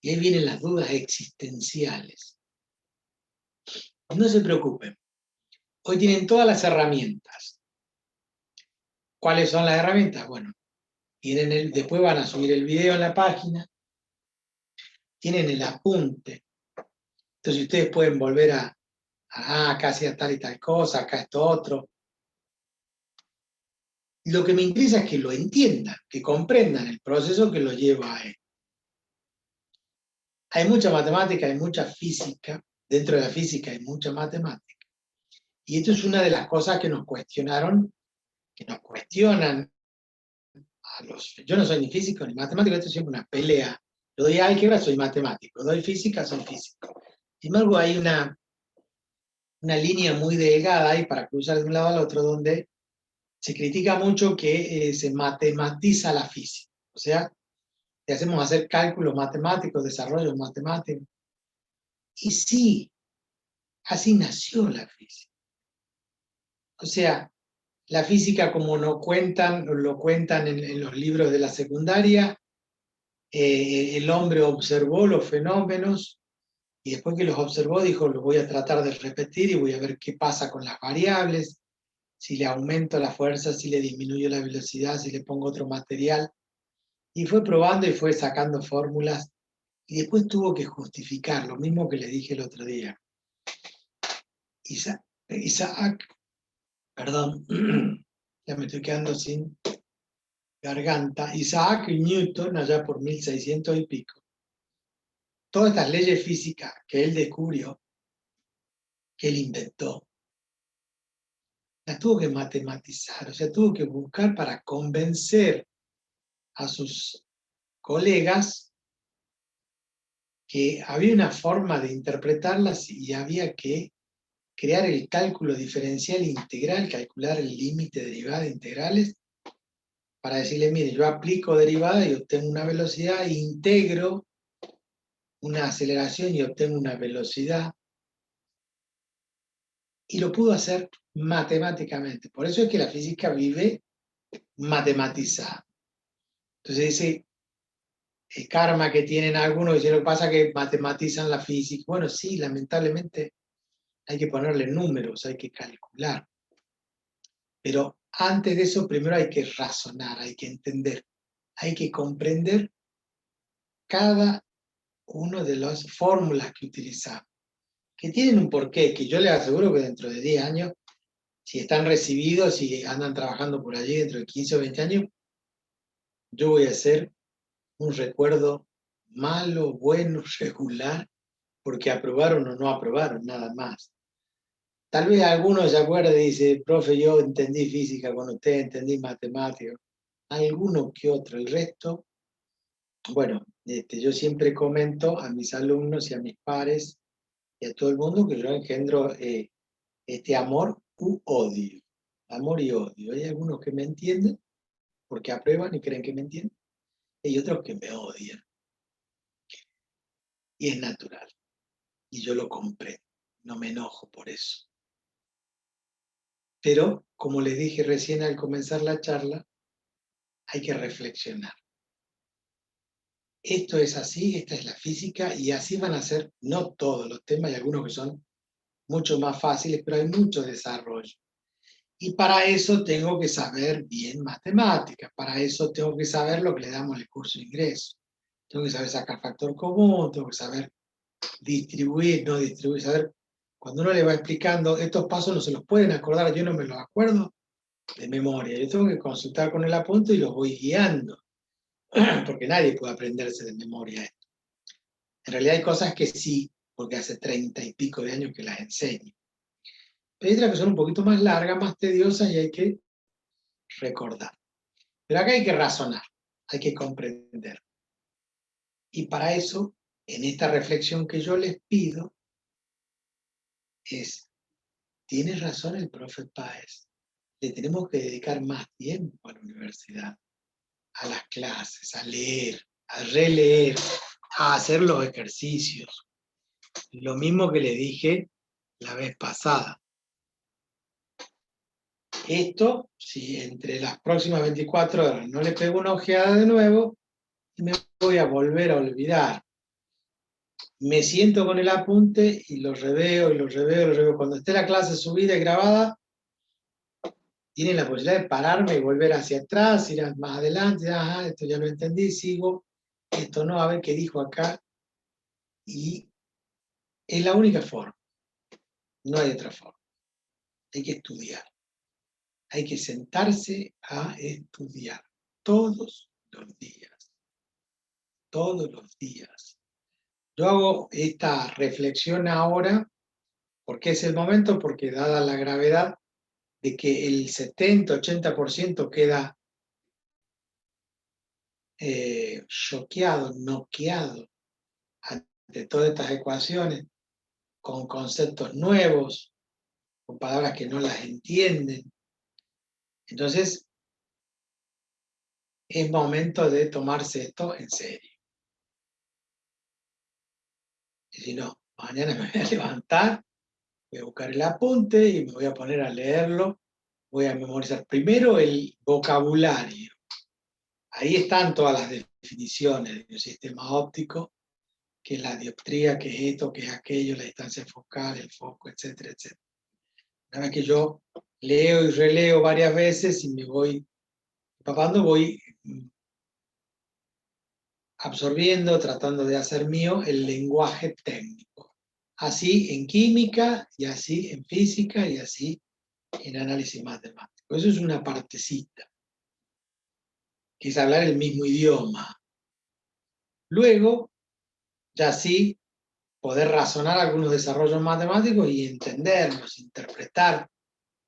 Y ahí vienen las dudas existenciales. No se preocupen. Hoy tienen todas las herramientas. ¿Cuáles son las herramientas? Bueno, después van a subir el video en la página. Tienen el apunte. Entonces ustedes pueden volver acá hacía tal y tal cosa, acá esto otro. Lo que me interesa es que lo entiendan, que comprendan el proceso que lo lleva a él. Hay mucha matemática, hay mucha física. Dentro de la física hay mucha matemática. Y esto es una de las cosas que nos cuestionaron, que nos cuestionan a los... Yo no soy ni físico ni matemático, esto es siempre una pelea. Yo doy álgebra, soy matemático. Doy física, soy físico. Sin embargo, hay una línea muy delgada ahí para cruzar de un lado al otro, donde se critica mucho que se matematiza la física. O sea, le hacemos hacer cálculos matemáticos, desarrollos matemáticos. Y sí, así nació la física. O sea, la física como lo cuentan en los libros de la secundaria, el hombre observó los fenómenos y después que los observó dijo, los voy a tratar de repetir y voy a ver qué pasa con las variables, si le aumento la fuerza, si le disminuyo la velocidad, si le pongo otro material. Y fue probando y fue sacando fórmulas y después tuvo que justificar, lo mismo que le dije el otro día. Isaac, perdón, ya me estoy quedando sin garganta, Isaac Newton, allá por 1600 y pico, todas estas leyes físicas que él descubrió, que él inventó, las tuvo que matematizar, o sea, tuvo que buscar para convencer a sus colegas que había una forma de interpretarlas y había que crear el cálculo diferencial integral, calcular el límite de derivadas de integrales, para decirle, mire, yo aplico derivada y obtengo una velocidad, integro una aceleración y obtengo una velocidad. Y lo pudo hacer matemáticamente. Por eso es que la física vive matematizada. Entonces ese el karma que tienen algunos, dicen, lo que pasa es que matematizan la física. Bueno, sí, lamentablemente hay que ponerle números, hay que calcular. Pero antes de eso, primero hay que razonar, hay que entender, hay que comprender cada una de las fórmulas que utilizamos, que tienen un porqué, que yo les aseguro que dentro de 10 años, si están recibidos, si andan trabajando por allí dentro de 15 o 20 años, yo voy a hacer un recuerdo malo, bueno, regular, porque aprobaron o no aprobaron, nada más. Tal vez algunos se acuerden y dice, profe, yo entendí física con usted, entendí matemática. Alguno que otro, el resto, bueno, yo siempre comento a mis alumnos y a mis pares y a todo el mundo que yo engendro este amor u odio. Amor y odio. Hay algunos que me entienden porque aprueban y creen que me entienden. Y hay otros que me odian. Y es natural. Y yo lo comprendo. No me enojo por eso. Pero, como les dije recién al comenzar la charla, hay que reflexionar. Esto es así, esta es la física, y así van a ser, no todos los temas, hay algunos que son mucho más fáciles, pero hay mucho desarrollo. Y para eso tengo que saber bien matemáticas, para eso tengo que saber lo que le damos en el curso de ingreso. Tengo que saber sacar factor común, tengo que saber distribuir, no distribuir, saber, cuando uno le va explicando, estos pasos no se los pueden acordar, yo no me los acuerdo de memoria, yo tengo que consultar con el apunte y los voy guiando, porque nadie puede aprenderse de memoria esto. En realidad hay cosas que sí, porque hace 30 y pico de años que las enseño. Pero hay otras que son un poquito más largas, más tediosas y hay que recordar. Pero acá hay que razonar, hay que comprender. Y para eso, en esta reflexión que yo les pido, es, tiene razón el profe Páez, le tenemos que dedicar más tiempo a la universidad, a las clases, a leer, a releer, a hacer los ejercicios. Lo mismo que le dije la vez pasada. Esto, si entre las próximas 24 horas no le pego una ojeada de nuevo, me voy a volver a olvidar. Me siento con el apunte y lo reveo, y lo reveo, y lo reveo. Cuando esté la clase subida y grabada, tienen la posibilidad de pararme y volver hacia atrás, ir más adelante, ajá, esto ya lo entendí, sigo, esto no, a ver qué dijo acá. Y es la única forma, no hay otra forma. Hay que estudiar. Hay que sentarse a estudiar todos los días. Todos los días. Yo hago esta reflexión ahora, porque es el momento, porque dada la gravedad de que el 70-80% queda choqueado, noqueado ante todas estas ecuaciones, con conceptos nuevos, con palabras que no las entienden. Entonces, es momento de tomarse esto en serio. Y si no, mañana me voy a levantar, voy a buscar el apunte y me voy a poner a leerlo. Voy a memorizar primero el vocabulario. Ahí están todas las definiciones del sistema óptico, que es la dioptría, que es esto, que es aquello, la distancia focal, el foco, etcétera, etcétera. Una vez que yo leo y releo varias veces y me voy empapando, voy absorbiendo, tratando de hacer mío el lenguaje técnico. Así en química, y así en física, y así en análisis matemático. Eso es una partecita, que es hablar el mismo idioma. Luego, ya sí, poder razonar algunos desarrollos matemáticos y entenderlos, interpretar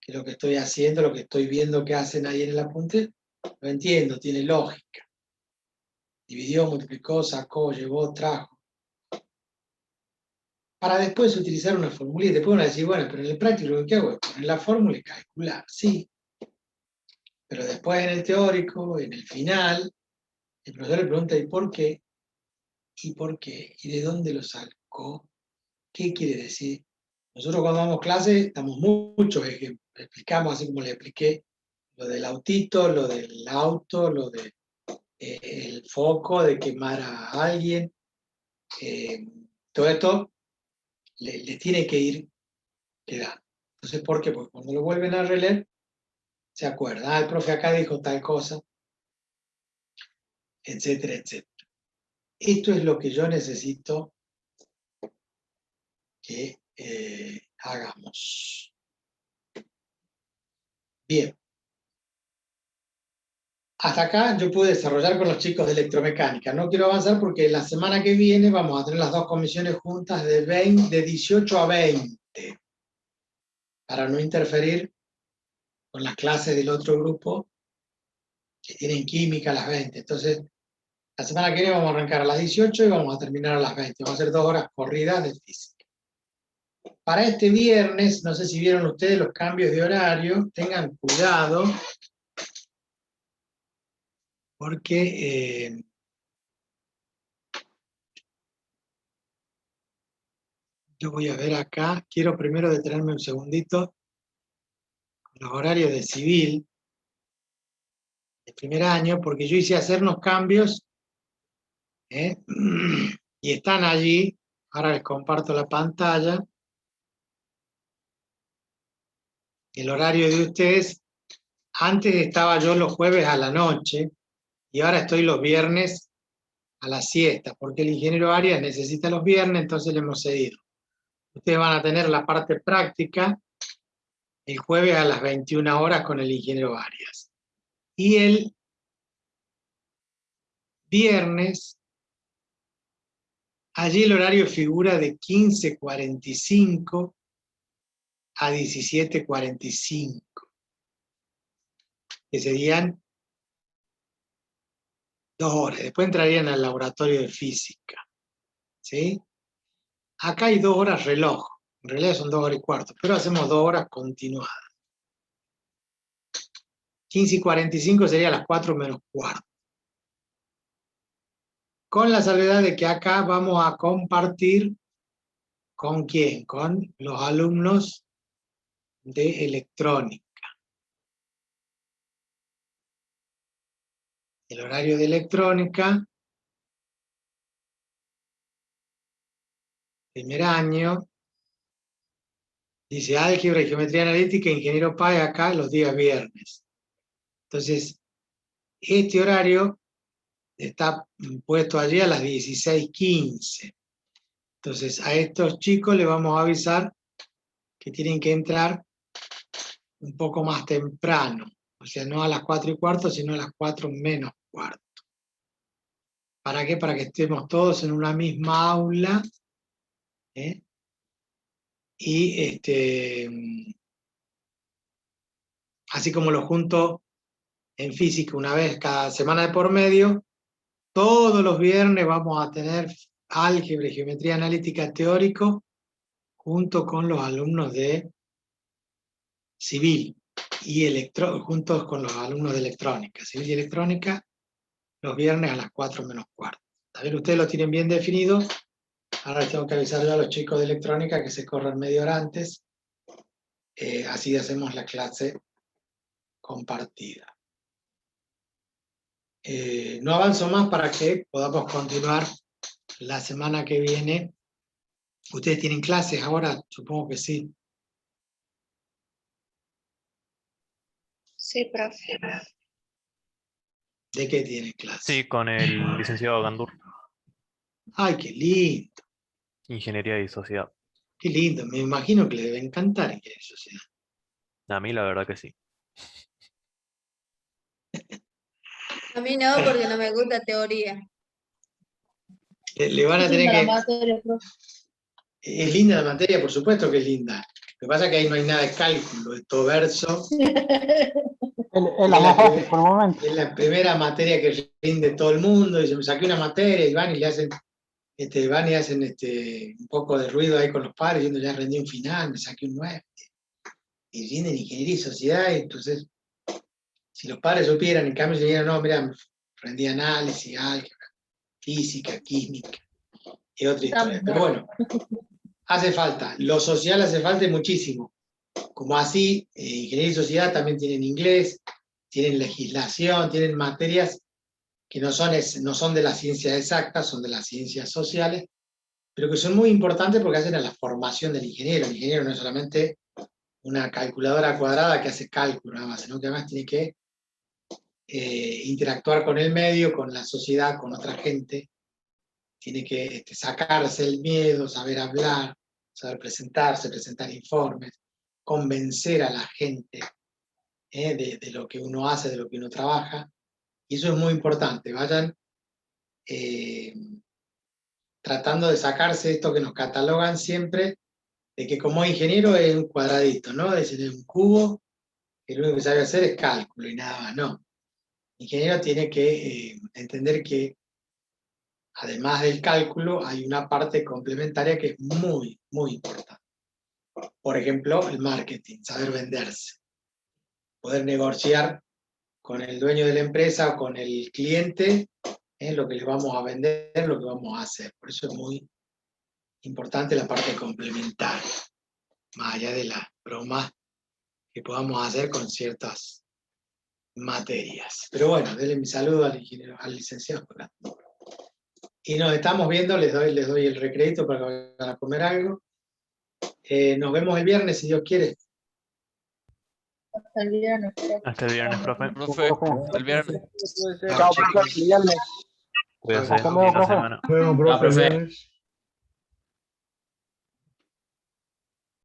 que lo que estoy haciendo, lo que estoy viendo que hacen ahí en el apunte, lo entiendo, tiene lógica. Dividió, multiplicó, sacó, llevó, trajo. Para después utilizar una formulita. Después uno va a decir, bueno, pero en el práctico lo que hago es poner la fórmula y calcular. Sí. Pero después en el teórico, en el final, el profesor le pregunta, ¿y por qué? ¿Y por qué? ¿Y de dónde lo sacó? ¿Qué quiere decir? Nosotros cuando damos clase damos muchos ejemplos. Explicamos así como le expliqué lo del autito, lo del auto, lo del foco, de quemar a alguien. Todo esto le tiene que ir quedando. Entonces, ¿por qué? Porque cuando lo vuelven a releer, se acuerdan, el profe acá dijo tal cosa, etcétera, etcétera. Esto es lo que yo necesito que hagamos. Bien. Hasta acá yo pude desarrollar con los chicos de electromecánica. No quiero avanzar porque la semana que viene vamos a tener las dos comisiones juntas de 18 a 20. Para no interferir con las clases del otro grupo que tienen química a las 20. Entonces, la semana que viene vamos a arrancar a las 18 y vamos a terminar a las 20. Vamos a hacer 2 horas corridas de física. Para este viernes, no sé si vieron ustedes los cambios de horario, tengan cuidado, porque yo voy a ver acá, quiero primero detenerme un segundito, los horarios de civil, el primer año, porque yo hice hacernos cambios, y están allí, ahora les comparto la pantalla, el horario de ustedes. Antes estaba yo los jueves a la noche, y ahora estoy los viernes a la siesta, porque el ingeniero Arias necesita los viernes, entonces le hemos cedido. Ustedes van a tener la parte práctica el jueves a las 21 horas con el ingeniero Arias. Y el viernes, allí el horario figura de 15:45 a 17:45, que serían 2 horas. Después entrarían al laboratorio de física. ¿Sí? Acá hay 2 horas reloj. En realidad son 2 horas y cuarto, pero hacemos 2 horas continuadas. 15:45 sería las 4 menos cuarto. Con la salvedad de que acá vamos a compartir ¿con quién? Con los alumnos de electrónica. El horario de electrónica, primer año, dice álgebra y geometría analítica, ingeniero PAE acá los días viernes. Entonces, este horario está puesto allí a las 16:15. Entonces, a estos chicos les vamos a avisar que tienen que entrar un poco más temprano. O sea, no a las 4:15, sino a las 4 menos cuarto. ¿Para qué? Para que estemos todos en una misma aula. Y así como lo junto en física una vez cada semana de por medio, todos los viernes vamos a tener álgebra y geometría analítica teórico junto con los alumnos de civil y juntos con los alumnos de electrónica. Civil y electrónica los viernes a las 4 menos cuarto. También ustedes lo tienen bien definido. Ahora les tengo que avisar yo a los chicos de electrónica que se corran media hora antes. Así hacemos la clase compartida. No avanzo más para que podamos continuar la semana que viene. ¿Ustedes tienen clases ahora? Supongo que sí. Sí, profe. ¿De qué tienen clases? Sí, con el licenciado Gandur, Ay, qué lindo, Ingeniería y Sociedad. qué lindo. Me imagino que le debe encantar que eso sea. A mí la verdad que sí. A mí no, porque no me gusta teoría. Le van a tener que... Es linda la materia, por supuesto que es linda. Lo que pasa es que ahí no hay nada de cálculo, es todo verso. Es la más fácil por el momento. Es la primera materia que rinde todo el mundo. Y yo me saqué una materia y van y le hacen, un poco de ruido ahí con los padres, diciendo ya rendí un final, me saqué un 9. Y rinden ingeniería y sociedad, y entonces, si los padres supieran, en cambio, si dijeran, no, mira, rendí análisis, álgebra, física, química, y otra historia. Pero bueno, hace falta. Lo social hace falta y muchísimo. Como así, ingeniería y sociedad también tienen inglés, tienen legislación, tienen materias que no son de las ciencias exactas, son de las ciencias sociales, pero que son muy importantes porque hacen a la formación del ingeniero. El ingeniero no es solamente una calculadora cuadrada que hace cálculo nada más, sino que además tiene que interactuar con el medio, con la sociedad, con otra gente, tiene que sacarse el miedo, saber hablar, saber presentarse, presentar informes, convencer a la gente de lo que uno hace, de lo que uno trabaja, y eso es muy importante. Vayan tratando de sacarse esto que nos catalogan siempre, de que como ingeniero es un cuadradito, ¿no? Es un cubo, que lo único que sabe hacer es cálculo y nada más, no. El ingeniero tiene que entender que además del cálculo hay una parte complementaria que es muy, muy importante. Por ejemplo, el marketing, saber venderse, poder negociar con el dueño de la empresa o con el cliente lo que le vamos a vender, lo que vamos a hacer. Por eso es muy importante la parte complementaria, más allá de las bromas que podamos hacer con ciertas materias. Pero bueno, denle mi saludo al ingeniero, al licenciado. Y nos estamos viendo, les doy el recrédito para que vayan a comer algo. Nos vemos el viernes, si Dios quiere. Hasta el viernes. Hasta el viernes, profe. Profe, hasta el viernes. Puede ser. Chao, profe, hasta el viernes. Cuídase. Hasta luego, Linda profe. semana. Nos vemos, profe, profe. el viernes.